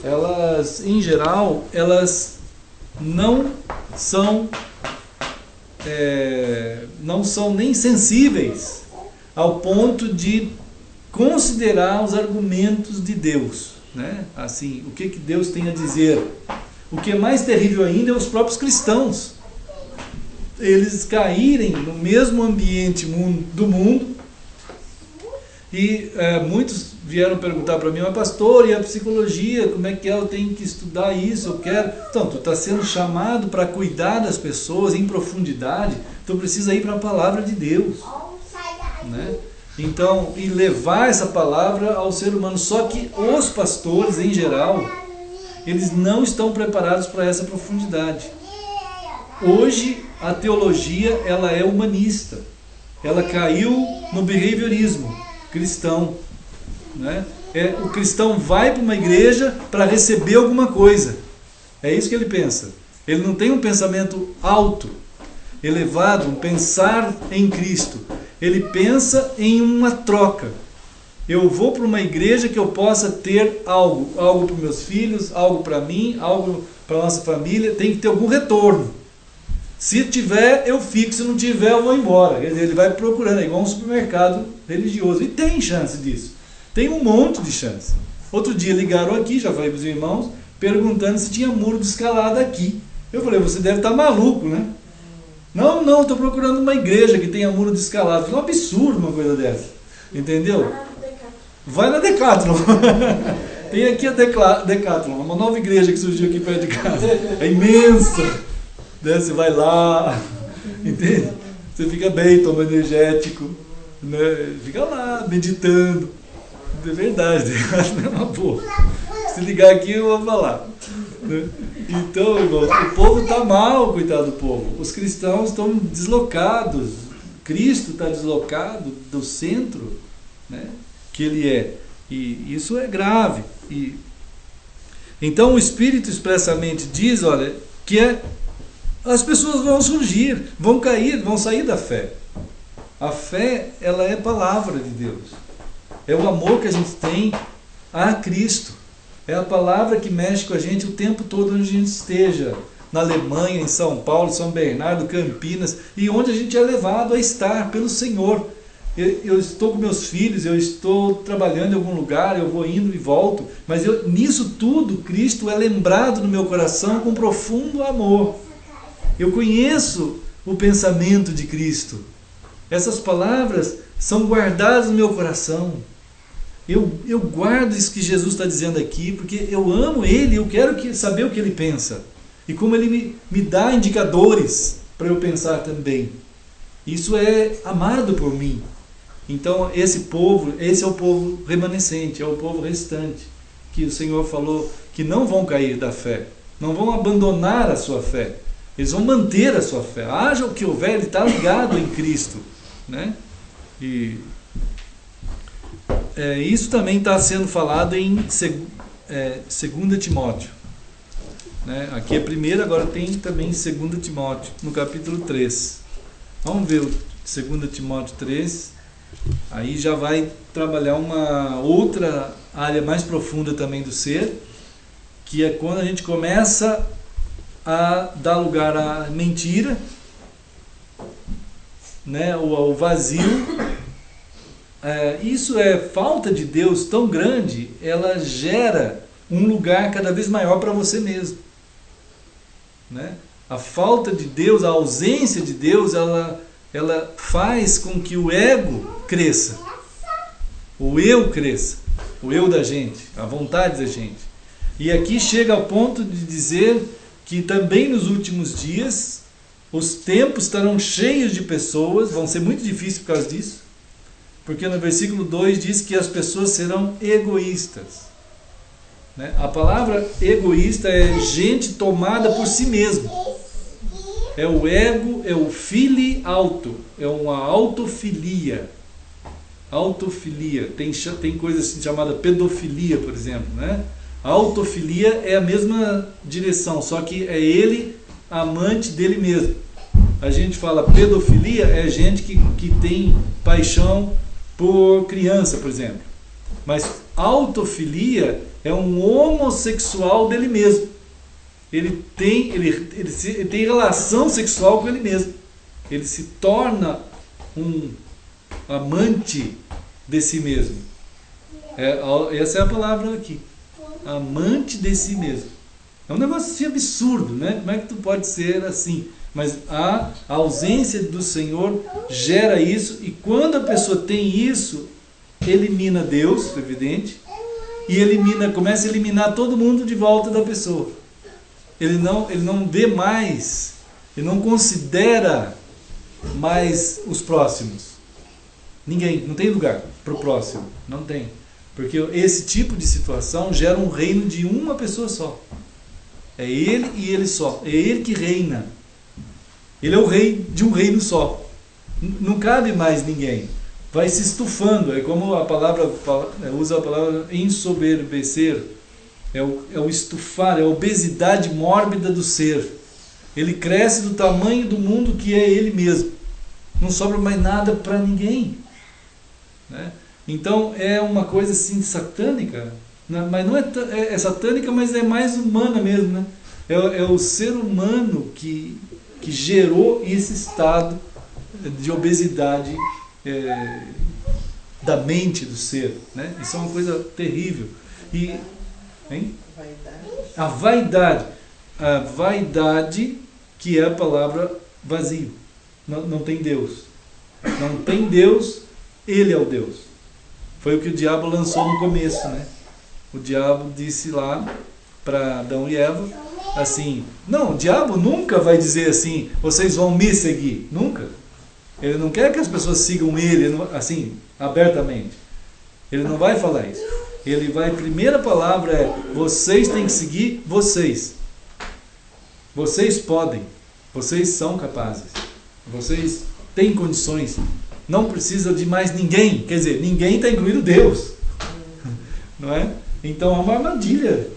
elas, em geral, elas não são nem sensíveis ao ponto de considerar os argumentos de Deus, né? Assim, o que Deus tem a dizer. O que é mais terrível ainda é os próprios cristãos. Eles caírem no mesmo ambiente do mundo. E muitos vieram perguntar para mim, mas pastor, e a psicologia, como é que é? Eu tenho que estudar isso, eu quero... Então, tu está sendo chamado para cuidar das pessoas em profundidade, tu precisa ir para a palavra de Deus, né? Então, e levar essa palavra ao ser humano. Só que os pastores, em geral, eles não estão preparados para essa profundidade. Hoje, a teologia, ela é humanista. Ela caiu no behaviorismo cristão, né? O cristão vai para uma igreja para receber alguma coisa. É isso que ele pensa. Ele não tem um pensamento alto, elevado, um pensar em Cristo. Ele pensa em uma troca. Eu vou para uma igreja que eu possa ter algo para os meus filhos, algo para mim, algo para a nossa família. Tem que ter algum retorno. Se tiver, eu fico. Se não tiver, eu vou embora. Quer dizer, ele vai procurando, é igual um supermercado religioso. E tem chance disso. Tem um monte de chance. Outro dia ligaram aqui, já falei para os irmãos, perguntando se tinha muro de escalada aqui. Eu falei, você deve estar maluco, né? Não, estou procurando uma igreja que tenha muro de escalada. É um absurdo uma coisa dessa. Entendeu? Vai na Decathlon. Tem aqui a Decathlon, uma nova igreja que surgiu aqui perto de casa. É imensa. Né? Você vai lá, entende? Você fica bem, toma energético, né? Fica lá, meditando. É verdade, é uma boa. Se ligar aqui, eu vou falar. Né? Então, irmão, o povo está mal, coitado do povo. Os cristãos estão deslocados. Cristo está deslocado do centro, né, que ele é. E isso é grave. Então o Espírito expressamente diz, olha, que as pessoas vão surgir, vão cair, vão sair da fé. A fé, ela é palavra de Deus. É o amor que a gente tem a Cristo. É a palavra que mexe com a gente o tempo todo onde a gente esteja. Na Alemanha, em São Paulo, São Bernardo, Campinas, e onde a gente é levado a estar pelo Senhor. Eu estou com meus filhos, eu estou trabalhando em algum lugar, eu vou indo e volto, mas nisso tudo, Cristo é lembrado no meu coração com profundo amor. Eu conheço o pensamento de Cristo. Essas palavras são guardadas no meu coração. Eu guardo isso que Jesus está dizendo aqui, porque eu amo Ele, eu quero saber o que Ele pensa. E como Ele me dá indicadores para eu pensar também. Isso é amado por mim. Então esse é o povo remanescente, é o povo restante, que o Senhor falou que não vão cair da fé, não vão abandonar a sua fé, eles vão manter a sua fé. Haja o que houver, ele está ligado em Cristo, né? E isso também está sendo falado em 2 Timóteo. Né? Aqui é primeiro, agora tem também 2 Timóteo, no capítulo 3. Vamos ver o 2 Timóteo 3. Aí já vai trabalhar uma outra área mais profunda também do ser, que é quando a gente começa a dar lugar à mentira, né? Ao vazio. Isso é falta de Deus tão grande, ela gera um lugar cada vez maior para você mesmo. Né? A falta de Deus, a ausência de Deus, ela faz com que o ego cresça, o eu cresça, o eu da gente, a vontade da gente. E aqui chega ao ponto de dizer que também nos últimos dias os tempos estarão cheios de pessoas, vão ser muito difíceis por causa disso, porque no versículo 2 diz que as pessoas serão egoístas. Né? A palavra egoísta é gente tomada por si mesmo. É o ego, é o fili auto, é uma autofilia. Autofilia, tem coisa assim chamada pedofilia, por exemplo, né? A autofilia é a mesma direção, só que é ele amante dele mesmo. A gente fala pedofilia, é gente que tem paixão por criança, por exemplo. Mas autofilia é um homossexual dele mesmo. Ele tem relação sexual com ele mesmo. Ele se torna um amante de si mesmo. Essa é a palavra aqui. Amante de si mesmo. É um negócio assim absurdo, né? Como é que tu pode ser assim? Mas a ausência do Senhor gera isso, e quando a pessoa tem isso, elimina Deus, evidente, e começa a eliminar todo mundo de volta da pessoa. Ele não vê mais, ele não considera mais os próximos. Ninguém, não tem lugar para o próximo, não tem. Porque esse tipo de situação gera um reino de uma pessoa só. É ele e ele só. É ele que reina. Ele é o rei de um reino só. Não cabe mais ninguém. Vai se estufando. É como a palavra usa a palavra ensoberbecer. É o estufar, é a obesidade mórbida do ser. Ele cresce do tamanho do mundo que é ele mesmo. Não sobra mais nada para ninguém. Né? Então é uma coisa assim satânica. Mas não é satânica, mas é mais humana mesmo. Né? É o ser humano que gerou esse estado de obesidade da mente do ser. Né? Isso é uma coisa terrível. Hein? Vaidade. a vaidade. A vaidade, que é a palavra vazio. Não tem Deus. Não tem Deus, ele é o Deus. Foi o que o diabo lançou no começo, né? O diabo disse lá para Adão e Eva, assim, não, o diabo nunca vai dizer assim, vocês vão me seguir, nunca. Ele não quer que as pessoas sigam ele, assim, abertamente. Ele não vai falar isso. Ele vai, a primeira palavra é, vocês têm que seguir vocês. Vocês podem, vocês são capazes, vocês têm condições, não precisa de mais ninguém, quer dizer, ninguém está incluído Deus, não é? Então é uma armadilha.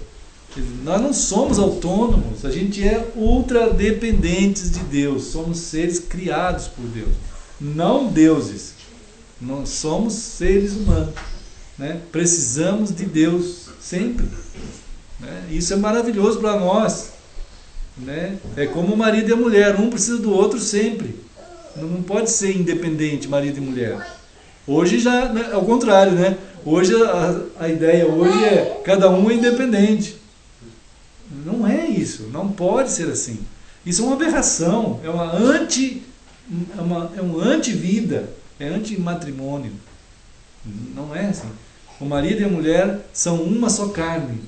Nós não somos autônomos, a gente é ultra dependentes de Deus, somos seres criados por Deus, não deuses, não somos seres humanos, né? Precisamos de Deus sempre, né? Isso é maravilhoso para nós, né? É como o marido e a mulher, um precisa do outro sempre, não pode ser independente marido e mulher. Hoje já, né, ao contrário, né? Hoje a ideia hoje é cada um é independente. Não é isso, não pode ser assim. Isso é uma aberração, é um anti-vida, é anti-matrimônio. Não é assim. O marido e a mulher são uma só carne.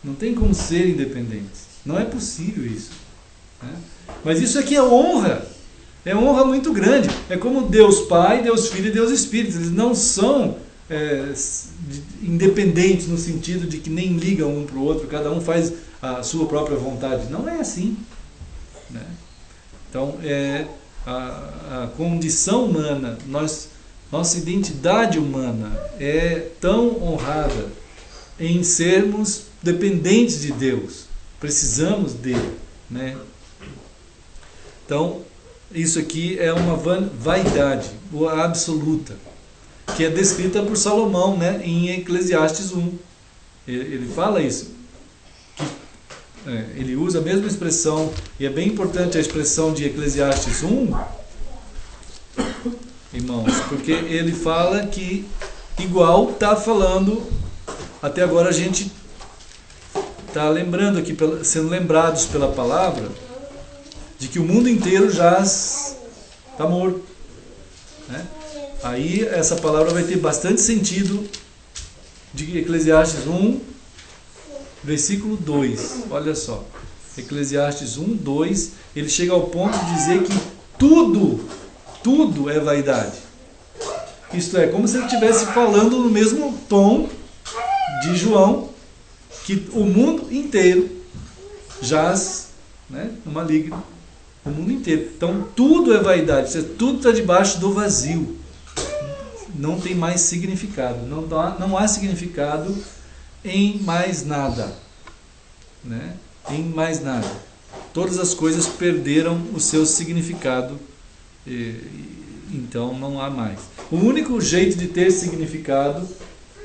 Não tem como ser independentes. Não é possível isso, né? Mas isso aqui é honra. É honra muito grande. É como Deus Pai, Deus Filho e Deus Espírito. Eles não são independentes no sentido de que nem ligam um para o outro, cada um faz a sua própria vontade. Não é assim, né? Então, a condição humana, nossa identidade humana é tão honrada em sermos dependentes de Deus. Precisamos dele, né? Então, isso aqui é uma vaidade absoluta, que é descrita por Salomão, né, em Eclesiastes 1. Ele fala isso. Ele usa a mesma expressão, e é bem importante a expressão de Eclesiastes 1, irmãos, porque ele fala que, igual está falando, até agora a gente está lembrando aqui, sendo lembrados pela palavra, de que o mundo inteiro já está morto, né? Aí essa palavra vai ter bastante sentido de Eclesiastes 1, versículo 2. Olha só, Eclesiastes 1, 2, ele chega ao ponto de dizer que tudo é vaidade. Isto é, como se ele estivesse falando no mesmo tom de João, que o mundo inteiro jaz, né, no maligno. O mundo inteiro. Então tudo é vaidade, tudo está debaixo do vazio. Não tem mais significado. Não há significado em mais nada, né? Em mais nada. Todas as coisas perderam o seu significado, então não há mais. O único jeito de ter significado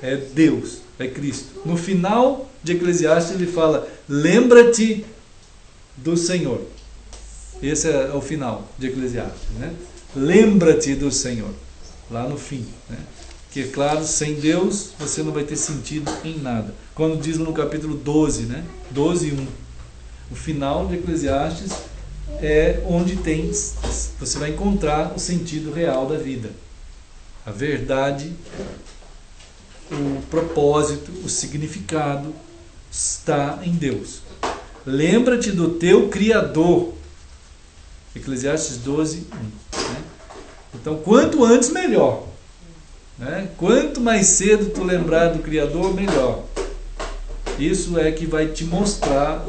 é Deus, é Cristo. No final de Eclesiastes ele fala, lembra-te do Senhor. Esse é o final de Eclesiastes, né? Lembra-te do Senhor, lá no fim, né? Que é claro, sem Deus você não vai ter sentido em nada. Quando diz no capítulo 12, né? 12, 1, o final de Eclesiastes é onde você vai encontrar o sentido real da vida. A verdade, o propósito, o significado está em Deus. Lembra-te do teu Criador. Eclesiastes 12, 1. Né? Então, quanto antes, melhor. Né? Quanto mais cedo tu lembrar do Criador, melhor. Isso é que vai te mostrar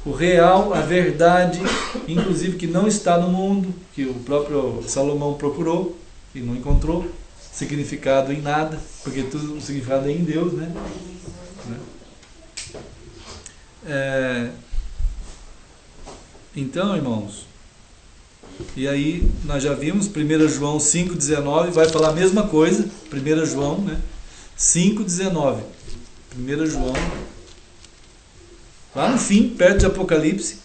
o real, a verdade, inclusive que não está no mundo, que o próprio Salomão procurou e não encontrou significado em nada, porque tudo o significado é em Deus, né? Então, irmãos, e aí nós já vimos 1 João 5,19, vai falar a mesma coisa, 1 João, né? 5,19, 1 João, lá no fim, perto de Apocalipse,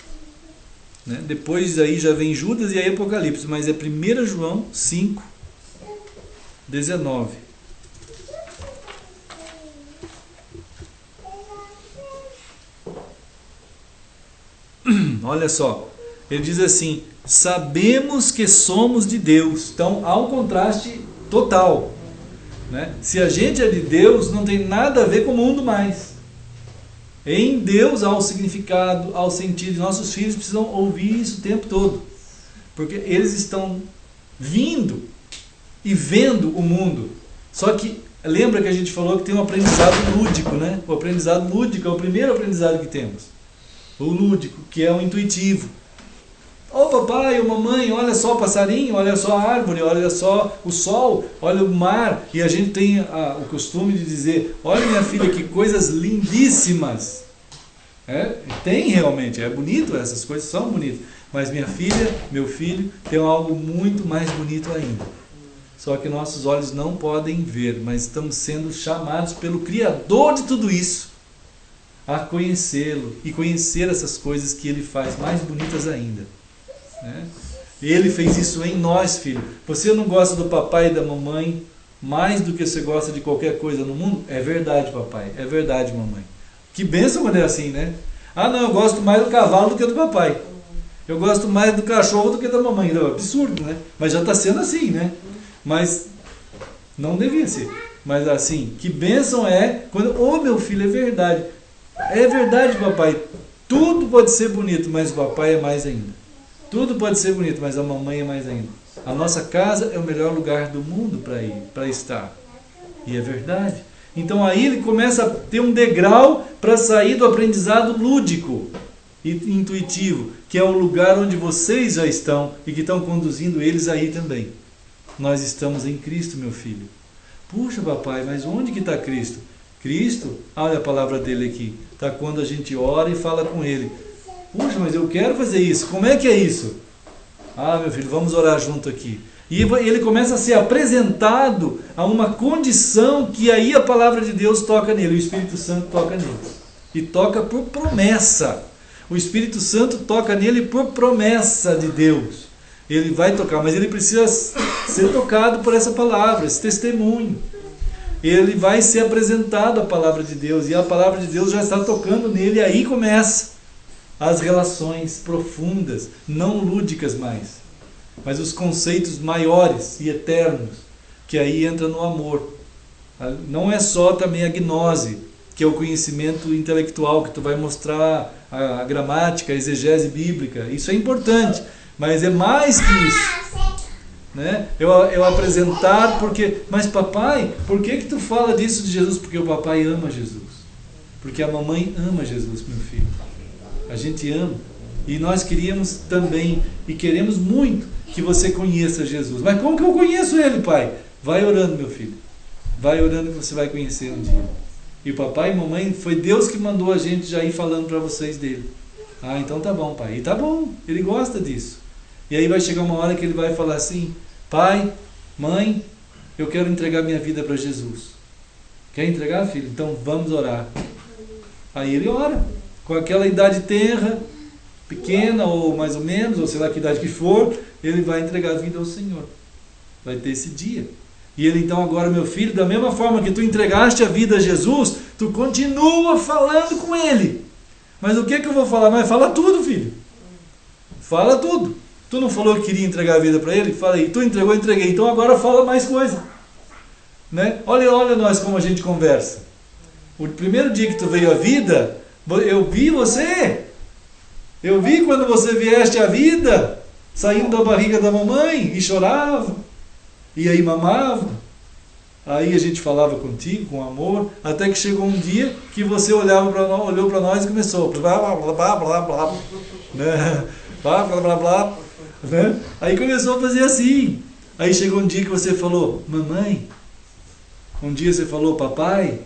né? Depois aí já vem Judas e aí Apocalipse, mas é 1 João 5,19. Olha só, ele diz assim: sabemos que somos de Deus. Então há um contraste total, né? Se a gente é de Deus, não tem nada a ver com o mundo mais. Em Deus há o significado, há o sentido. E nossos filhos precisam ouvir isso o tempo todo, porque eles estão vindo e vendo o mundo. Só que lembra que a gente falou que tem um aprendizado lúdico, né? O aprendizado lúdico é o primeiro aprendizado que temos. O lúdico, que é o intuitivo. Ô papai, ô mamãe, olha só o passarinho, olha só a árvore, olha só o sol, olha o mar. E a gente tem o costume de dizer: olha minha filha, que coisas lindíssimas. Tem realmente, é bonito, essas coisas são bonitas. Mas minha filha, meu filho, tem algo muito mais bonito ainda. Só que nossos olhos não podem ver, mas estamos sendo chamados pelo Criador de tudo isso a conhecê-lo e conhecer essas coisas que ele faz mais bonitas ainda, né? Ele fez isso em nós, filho. Você não gosta do papai e da mamãe mais do que você gosta de qualquer coisa no mundo? É verdade, papai. É verdade, mamãe. Que bênção quando é assim, né? Ah, não, eu gosto mais do cavalo do que do papai. Eu gosto mais do cachorro do que da mamãe. É absurdo, né? Mas já está sendo assim, né? Mas não devia ser. Mas assim, que bênção é quando... Ô, meu filho, é verdade. É verdade, papai. Tudo pode ser bonito, mas o papai é mais ainda. Tudo pode ser bonito, mas a mamãe é mais ainda. A nossa casa é o melhor lugar do mundo para estar. E é verdade. Então aí ele começa a ter um degrau para sair do aprendizado lúdico e intuitivo, que é o lugar onde vocês já estão e que estão conduzindo eles aí também. Nós estamos em Cristo, meu filho. Puxa, papai, mas onde que está Cristo? Cristo, olha a palavra dele aqui, está quando a gente ora e fala com ele. Puxa, mas eu quero fazer isso. Como é que é isso? Ah, meu filho, vamos orar junto aqui. E ele começa a ser apresentado a uma condição que aí a palavra de Deus toca nele, o Espírito Santo toca nele. E toca por promessa. O Espírito Santo toca nele por promessa de Deus. Ele vai tocar, mas ele precisa ser tocado por essa palavra, esse testemunho. Ele vai ser apresentado a palavra de Deus, e a palavra de Deus já está tocando nele, e aí começa as relações profundas, não lúdicas mais, mas os conceitos maiores e eternos, que aí entra no amor. Não é só também a gnose, que é o conhecimento intelectual, que tu vai mostrar a gramática, a exegese bíblica. Isso é importante, mas é mais que isso, né? Eu apresentar porque... Mas papai, por que tu fala disso de Jesus? Porque o papai ama Jesus. Porque a mamãe ama Jesus, meu filho. A gente ama. E nós queríamos também, e queremos muito, que você conheça Jesus. Mas como que eu conheço ele, pai? Vai orando, meu filho. Vai orando que você vai conhecer um dia. E papai e mamãe, foi Deus que mandou a gente já ir falando para vocês dele. Ah, então tá bom, pai. E tá bom, ele gosta disso. E aí vai chegar uma hora que ele vai falar assim: pai, mãe, eu quero entregar minha vida para Jesus. Quer entregar, filho? Então vamos orar. Aí ele ora, com aquela idade tenra, pequena ou mais ou menos, ou sei lá que idade que for, ele vai entregar a vida ao Senhor. Vai ter esse dia. E ele então agora, meu filho, da mesma forma que tu entregaste a vida a Jesus, tu continua falando com ele. Mas o que eu vou falar? Mas fala tudo, filho. Fala tudo. Tu não falou que queria entregar a vida para ele? Fala aí. Tu entregou, eu entreguei. Então agora fala mais coisa. Né? Olha nós como a gente conversa. O primeiro dia que tu veio à vida, eu vi você. Eu vi quando você vieste à vida, saindo da barriga da mamãe e chorava. E aí mamava. Aí a gente falava contigo, com amor, até que chegou um dia que você olhou para nós e começou blá blá blá blá blá, né? Blá blá blá blá, né? Aí começou a fazer assim. Aí chegou um dia que você falou: mamãe. Um dia você falou: papai.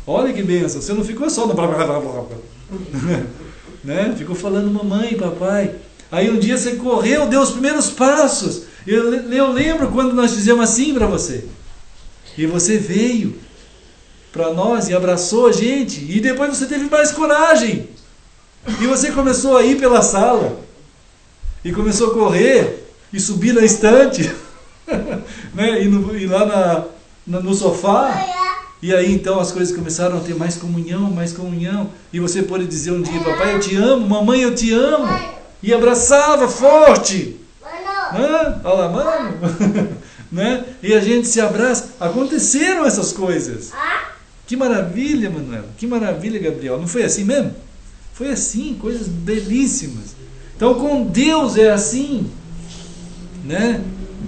Olha que bênção, você não ficou só no blá blá blá blá, né? Ficou falando mamãe, papai. Aí um dia você correu, deu os primeiros passos. Eu lembro quando nós fizemos assim para você. E você veio para nós e abraçou a gente. E depois você teve mais coragem. E você começou a ir pela sala. E começou a correr. E subir na estante. Né? E lá no sofá. E aí então as coisas começaram a ter mais comunhão. E você pôde dizer um dia: papai, eu te amo. Mamãe, eu te amo. e abraçava forte. Olha lá, mano. Né? E a gente se abraça. Aconteceram essas coisas. Que maravilha, Manuela. Que maravilha, Gabriel. Não foi assim mesmo? Foi assim, coisas belíssimas. Então com Deus é assim, né?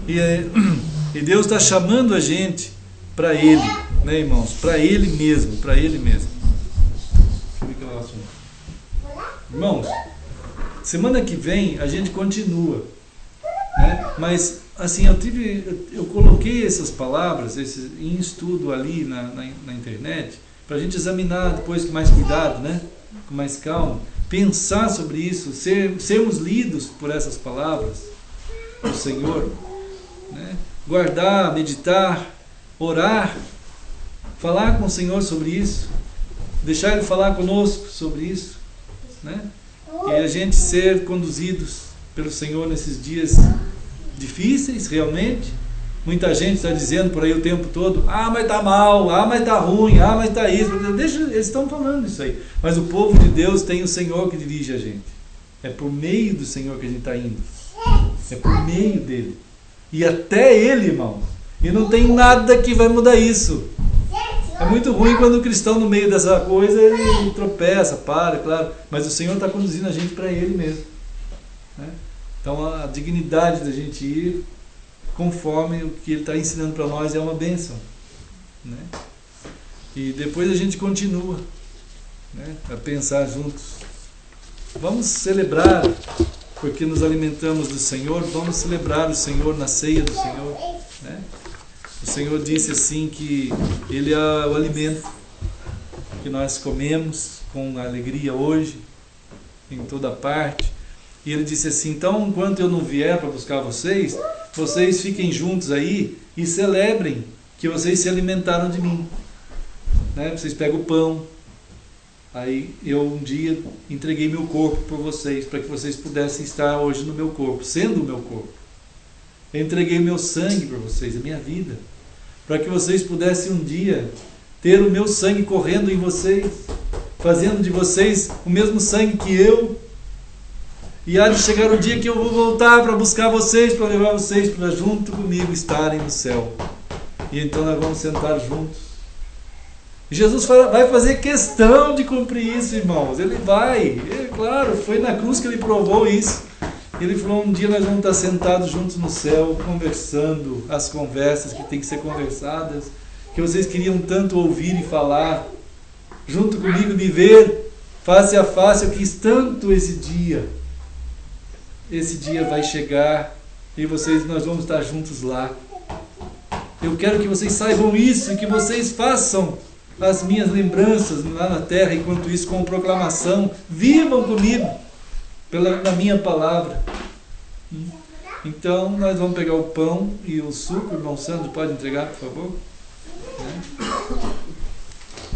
E Deus está chamando a gente para Ele, né, irmãos? Para Ele mesmo, para Ele mesmo. Deixa eu ver que é o assunto. Irmãos, semana que vem a gente continua, né? Mas assim, eu coloquei essas palavras em estudo ali na internet, para a gente examinar depois com mais cuidado, né? Com mais calma, pensar sobre isso, sermos lidos por essas palavras do Senhor, né? Guardar, meditar, orar, falar com o Senhor sobre isso, deixar Ele falar conosco sobre isso, né? E a gente ser conduzidos pelo Senhor nesses dias difíceis, realmente. Muita gente está dizendo por aí o tempo todo: ah, mas está mal, ah, mas está ruim, ah, mas está isso. Eles estão falando isso aí. Mas o povo de Deus tem o Senhor que dirige a gente. É por meio do Senhor que a gente está indo. É por meio dele. E até ele, irmão. E não tem nada que vai mudar isso. É muito ruim quando o cristão, no meio dessa coisa, ele tropeça, para, claro. Mas o Senhor está conduzindo a gente para ele mesmo, né? Então a dignidade da gente ir conforme o que Ele está ensinando para nós é uma bênção, né? E depois a gente continua, né, a pensar juntos. Vamos celebrar, porque nos alimentamos do Senhor. Vamos celebrar o Senhor na ceia do Senhor, né? O Senhor disse assim que Ele é o alimento que nós comemos com alegria hoje, em toda parte. E Ele disse assim: então, enquanto eu não vier para buscar vocês, vocês fiquem juntos aí e celebrem que vocês se alimentaram de mim, né? Vocês pegam o pão. Aí eu um dia entreguei meu corpo por vocês, para que vocês pudessem estar hoje no meu corpo, sendo o meu corpo. Eu entreguei meu sangue por vocês, a minha vida, para que vocês pudessem um dia ter o meu sangue correndo em vocês, fazendo de vocês o mesmo sangue que eu. E há de chegar o dia que eu vou voltar para buscar vocês, para levar vocês para junto comigo estarem no céu. E então nós vamos sentar juntos. E Jesus vai fazer questão de cumprir isso, irmãos. Ele vai. Claro, foi na cruz que Ele provou isso. Ele falou: um dia nós vamos estar sentados juntos no céu, conversando as conversas que tem que ser conversadas, que vocês queriam tanto ouvir e falar. Junto comigo, me ver face a face. Eu quis tanto esse dia. Esse dia vai chegar e nós vamos estar juntos lá. Eu quero que vocês saibam isso e que vocês façam as minhas lembranças lá na terra, enquanto isso, com proclamação. Vivam comigo na minha palavra. Então nós vamos pegar o pão e o suco. O irmão Sandro pode entregar, por favor?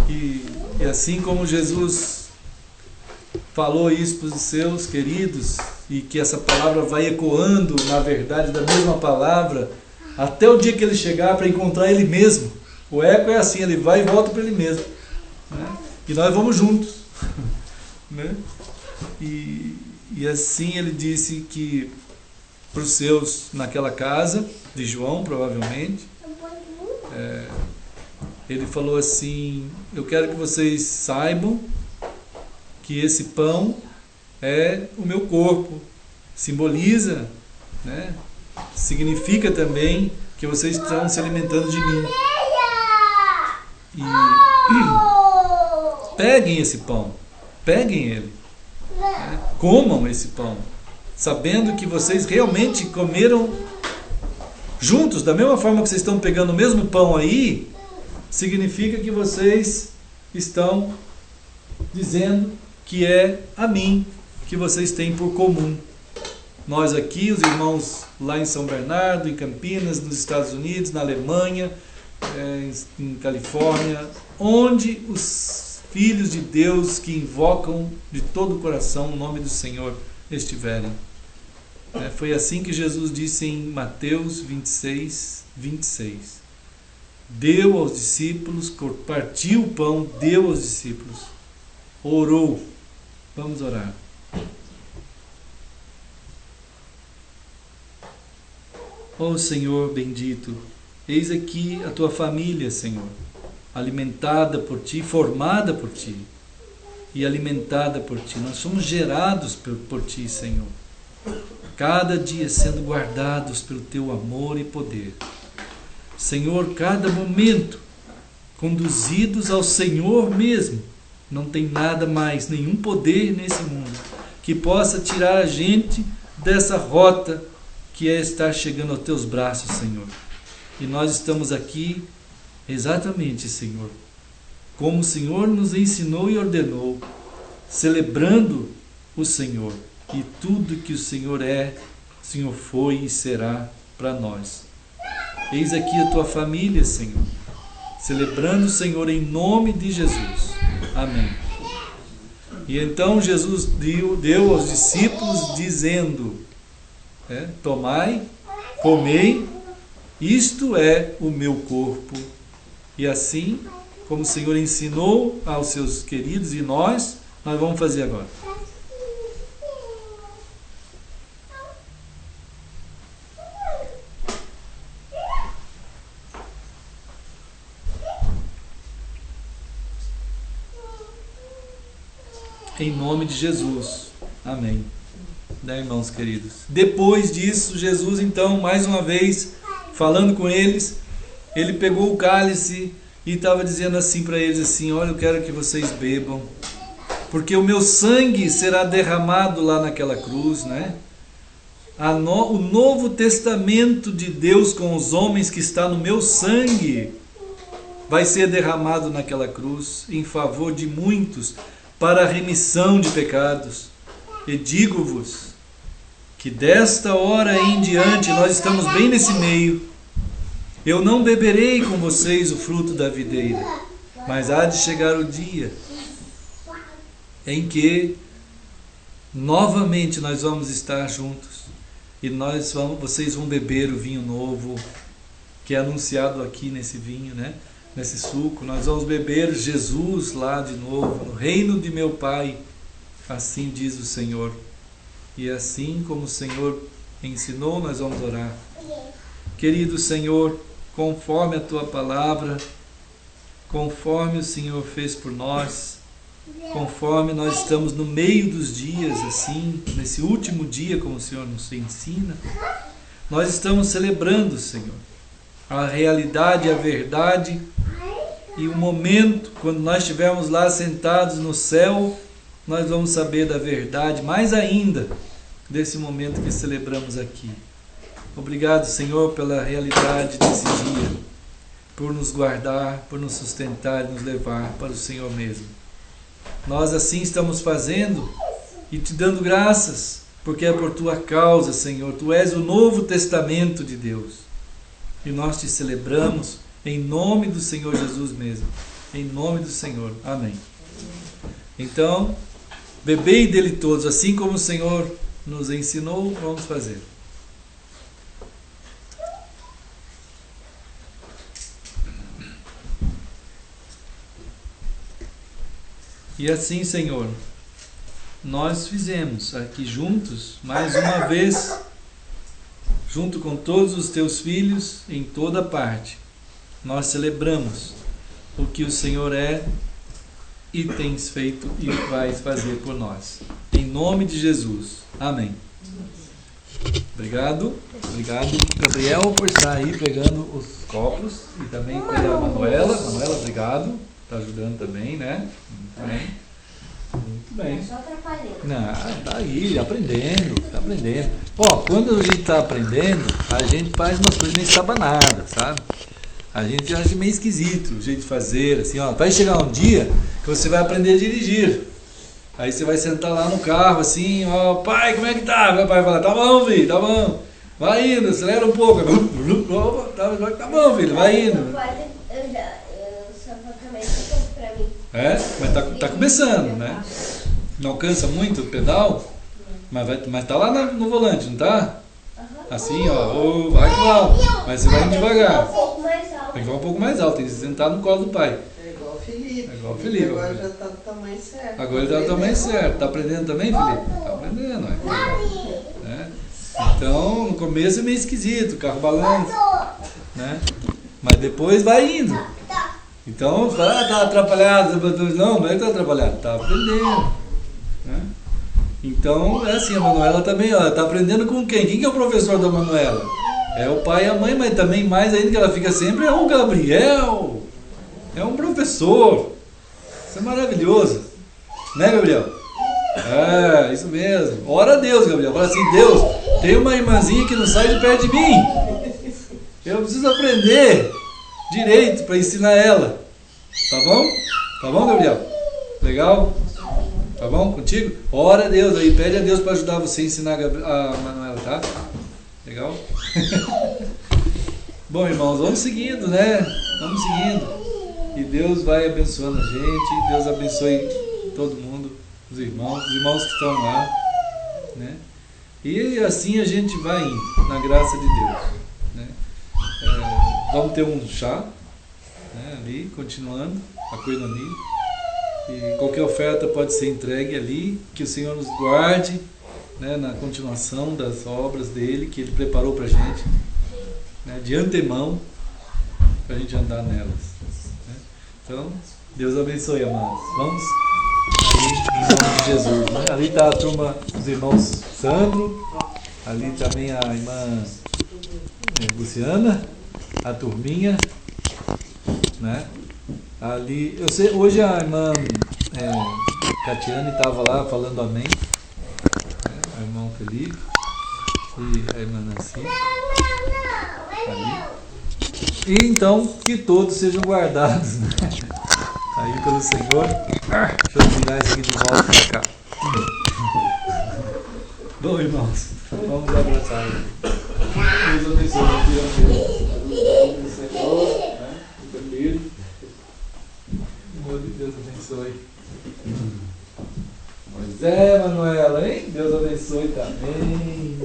E assim como Jesus falou isso para os seus queridos, e que essa palavra vai ecoando, na verdade, da mesma palavra, até o dia que Ele chegar para encontrar Ele mesmo. O eco é assim, Ele vai e volta para Ele mesmo, né? E nós vamos juntos, né? E assim Ele disse que para os seus, naquela casa de João, provavelmente, Ele falou assim: eu quero que vocês saibam que esse pão é o meu corpo. Simboliza, né? Significa também que vocês estão se alimentando de mim. E peguem esse pão, peguem ele, né? Comam esse pão, sabendo que vocês realmente comeram juntos, da mesma forma que vocês estão pegando o mesmo pão aí. Significa que vocês estão dizendo que é a mim que vocês têm por comum. Nós aqui, os irmãos lá em São Bernardo, em Campinas, nos Estados Unidos, na Alemanha, em Califórnia, onde os filhos de Deus que invocam de todo o coração o nome do Senhor estiverem. Foi assim que Jesus disse em Mateus 26, 26. Deu aos discípulos, partiu o pão, deu aos discípulos, orou. Vamos orar. Oh Senhor bendito, eis aqui a tua família, Senhor, alimentada por ti, formada por ti e alimentada por ti. Nós somos gerados por ti, Senhor, cada dia sendo guardados pelo teu amor e poder. Senhor, cada momento conduzidos ao Senhor mesmo. Não tem nada mais, nenhum poder nesse mundo que possa tirar a gente dessa rota que é estar chegando aos teus braços, Senhor. E nós estamos aqui exatamente, Senhor, como o Senhor nos ensinou e ordenou, celebrando o Senhor e tudo que o Senhor é, o Senhor foi e será para nós. Eis aqui a tua família, Senhor, celebrando o Senhor em nome de Jesus. Amém. E então Jesus deu aos discípulos dizendo, tomai, comei, isto é o meu corpo. E assim, como o Senhor ensinou aos seus queridos e nós vamos fazer agora. Em nome de Jesus. Amém. Irmãos queridos. Depois disso, Jesus então, mais uma vez, falando com eles, ele pegou o cálice e estava dizendo assim para eles assim, olha, eu quero que vocês bebam, porque o meu sangue será derramado lá naquela cruz, né? O novo testamento de Deus com os homens que está no meu sangue vai ser derramado naquela cruz em favor de muitos, para a remissão de pecados. E digo-vos que desta hora em diante, nós estamos bem nesse meio, eu não beberei com vocês o fruto da videira, mas há de chegar o dia em que novamente nós vamos estar juntos e vocês vão beber o vinho novo que é anunciado aqui nesse vinho, né? Nesse suco. Nós vamos beber Jesus lá de novo, no reino de meu Pai, assim diz o Senhor. E assim como o Senhor ensinou, nós vamos orar. Querido Senhor, conforme a Tua palavra, conforme o Senhor fez por nós, conforme nós estamos no meio dos dias, assim, nesse último dia, como o Senhor nos ensina, nós estamos celebrando, Senhor, a realidade, a verdade. E o momento, quando nós estivermos lá sentados no céu, nós vamos saber da verdade, mais ainda, desse momento que celebramos aqui. Obrigado, Senhor, pela realidade desse dia, por nos guardar, por nos sustentar e nos levar para o Senhor mesmo. Nós assim estamos fazendo e te dando graças, porque é por tua causa, Senhor. Tu és o Novo Testamento de Deus. E nós te celebramos em nome do Senhor Jesus mesmo. Em nome do Senhor. Amém. Então, bebei dele todos, assim como o Senhor nos ensinou, vamos fazer. E assim, Senhor, nós fizemos aqui juntos, mais uma vez, junto com todos os teus filhos, em toda parte, nós celebramos o que o Senhor é e tens feito e vais fazer por nós. Em nome de Jesus. Amém. Obrigado, Gabriel, por estar aí pegando os copos e também pela Manuela. Manuela, obrigado. Está ajudando também, né? Muito bem. Muito bem. Só atrapalhando. Não, tá aí, aprendendo. Ó, quando a gente está aprendendo, a gente faz umas coisas meio estabanadas, sabe? A gente acha meio esquisito o jeito de fazer, assim, ó. Vai chegar um dia que você vai aprender a dirigir. Aí você vai sentar lá no carro, assim, ó, pai, como é que tá? Meu pai fala, tá bom, filho, tá bom. Vai indo, acelera um pouco. Tá bom, filho, vai indo. É, mas tá começando, né? Não cansa muito o pedal, mas tá lá no volante, não tá? Assim, ó, vai com alto, mas você vai indo devagar. Tem que ir um pouco mais alto, tem que sentar no colo do pai. É igual o Felipe. Agora já tá do tamanho certo. Agora ele tá do tamanho certo. Tá aprendendo também, Felipe? Tá aprendendo, é. Então, no começo é meio esquisito, o carro balança, né? Mas depois vai indo. Então, tá atrapalhado, não é que tá atrapalhado, tá aprendendo, né? Então, é assim, a Manuela também, ó, tá aprendendo com quem? Quem que é o professor da Manuela? É o pai e a mãe, mas também mais ainda que ela fica sempre é o Gabriel. É um professor. Isso é maravilhoso. Né, Gabriel? É, isso mesmo. Ora a Deus, Gabriel. Fala assim, Deus, tem uma irmãzinha que não sai de perto de mim. Eu preciso aprender direito para ensinar ela. Tá bom? Tá bom, Gabriel? Legal? Tá bom contigo? Ora a Deus aí, pede a Deus para ajudar você a ensinar a Manuela, tá? Legal? Bom, irmãos, vamos seguindo, né? Vamos seguindo. E Deus vai abençoando a gente. Deus abençoe todo mundo, os irmãos que estão lá, né? E assim a gente vai indo, na graça de Deus, né? Vamos ter um chá, né, ali, continuando a coinonia. E qualquer oferta pode ser entregue ali, que o Senhor nos guarde, né, na continuação das obras dele, que ele preparou para a gente, né, de antemão, para a gente andar nelas, né? Então, Deus abençoe, amados. Vamos ali, em nome de Jesus, né? Ali está a turma dos irmãos Sandro, ali também a irmã Luciana, a turminha, né? Ali, eu sei, hoje a irmã Catiane estava lá falando amém, né? O irmão Felipe e a irmã Nancy ali. E então que todos sejam guardados, né? Aí pelo Senhor. Deixa eu virar isso aqui de volta para cá. Bom, irmãos, vamos abraçar. Deus abençoe. Deus abençoe. Pois é, Manuela, hein? Deus abençoe também.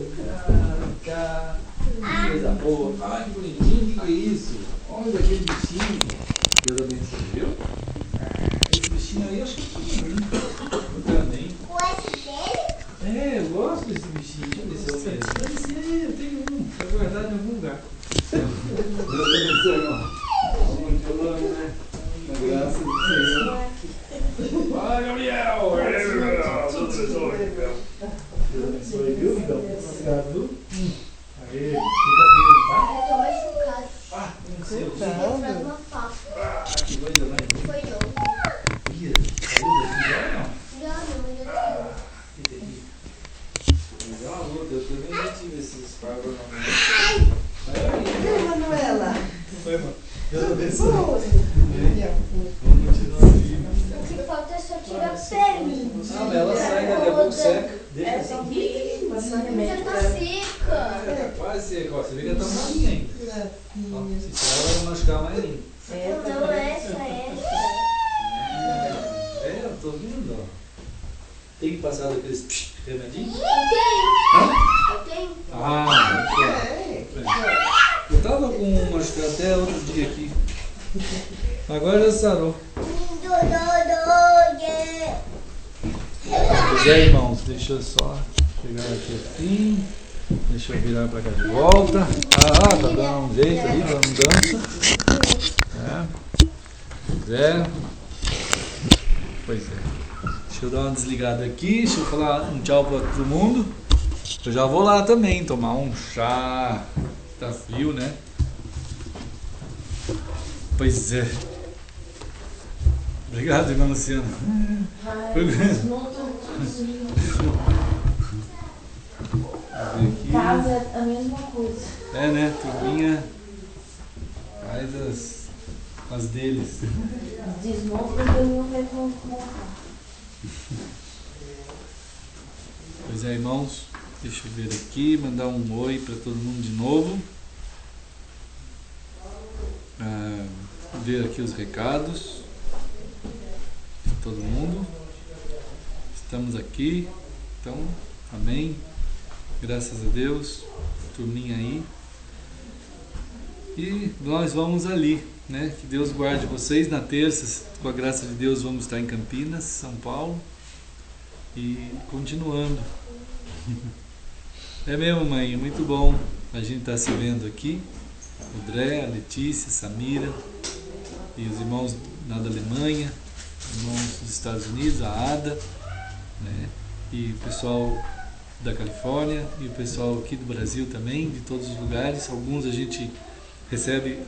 Caraca, que coisa boa. Ai, que bonitinho, que é isso? Olha aquele bichinho. Deus abençoe, viu? Esse bichinho aí eu acho que é pequenininho. Também. Eu gosto desse bichinho. Deixa eu ver se eu mesmo. Deve ser, eu tenho um. Tá guardado em algum lugar. Deus abençoe, irmão. Continuando, né? Na graça do Senhor. Fala, Gabriel! Deus abençoe, viu, Miguel? Obrigado. Aê, fica firme, tá? Eu tô machucado. Ah, não sei o que. Eu trago uma faca. Que coisa mais bonita. Foi ontem. Ih, saiu daqui já ou não? Já não, ainda Que delícia. Mas é uma luta, eu também já tive esses fardos na mão. Ei, Manuela. Foi, mano. Deus abençoe. Vamos continuar aqui. O que falta é só tirar a pele. Ah, mas ela sai, daqui a pouco seca. Deixa Essa aqui, passar remédio Já pra tá ela. seca. É, quase seca. Ó, você vê que ela tá molinha ainda. Ó, se tirar ela vai machucar mais ainda. Não, essa. Eu tô vendo, ó. Tem que passar daqueles remedinhos? Eu tenho. Ah, eu tava com, acho que até outro dia aqui. Agora já sarou. Pois é, irmãos, deixa eu só chegar aqui assim. Deixa eu virar pra cá de volta. Ah, tá dando um jeito ali da mudança. Pois é. Deixa eu dar uma desligada aqui. Deixa eu falar um tchau para todo mundo. Eu já vou lá também tomar um chá. Tá frio, né? Pois é. Obrigado, irmã Luciana. Casa é a mesma coisa. É, né? Turminha faz as deles. Desmonta e não vai montar. Pois é, irmãos. Deixa eu ver aqui, mandar um oi para todo mundo de novo. Ver aqui os recados de todo mundo. Estamos aqui, então, amém. Graças a Deus, turminha aí. E nós vamos ali, né? Que Deus guarde vocês. Na terça, com a graça de Deus, vamos estar em Campinas, São Paulo. E continuando. É mesmo, mãe, muito bom a gente estar se vendo aqui. O André, a Letícia, a Samira e os irmãos lá da Alemanha, irmãos dos Estados Unidos, a Ada, né? E o pessoal da Califórnia e o pessoal aqui do Brasil também, de todos os lugares. Alguns a gente recebe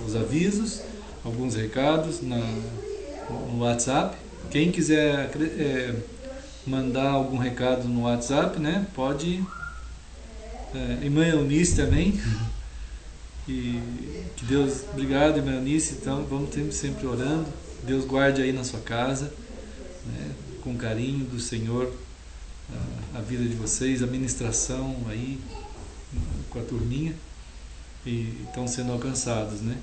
os avisos, alguns recados no WhatsApp. Quem quiser mandar algum recado no WhatsApp, né, pode. Irmã Eunice também. E que Deus, obrigado, irmã Eunice. Então vamos sempre orando. Deus guarde aí na sua casa, né, com carinho do Senhor, a vida de vocês, a ministração aí com a turminha, e estão sendo alcançados, né?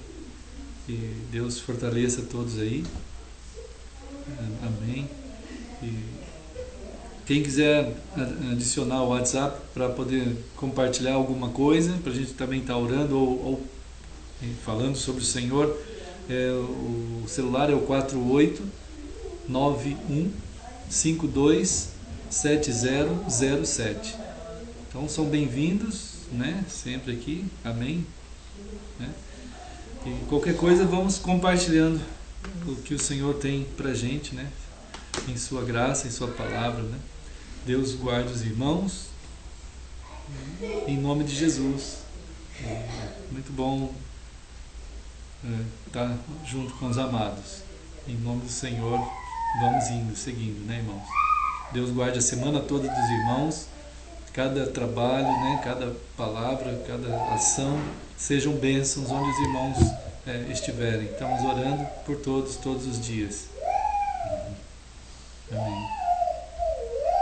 E Deus fortaleça todos aí. Amém. E quem quiser adicionar o WhatsApp para poder compartilhar alguma coisa, para a gente também estar orando ou falando sobre o Senhor, o celular é o 4891527007. Então são bem-vindos, né? Sempre aqui, amém, né? E qualquer coisa vamos compartilhando o que o Senhor tem pra gente, né? Em sua graça, em sua palavra, né? Deus guarde os irmãos, em nome de Jesus. Muito bom estar junto com os amados. Em nome do Senhor, vamos indo, seguindo, né, irmãos? Deus guarde a semana toda dos irmãos, cada trabalho, né, cada palavra, cada ação, sejam bênçãos onde os irmãos estiverem. Estamos orando por todos os dias. Amém.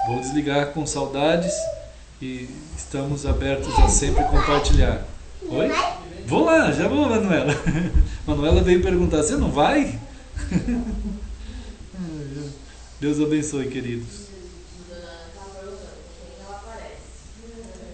Vou desligar com saudades e estamos abertos a sempre compartilhar. Oi? Vou lá, já vou, Manuela. Manuela veio perguntar, você não vai? Deus abençoe, queridos.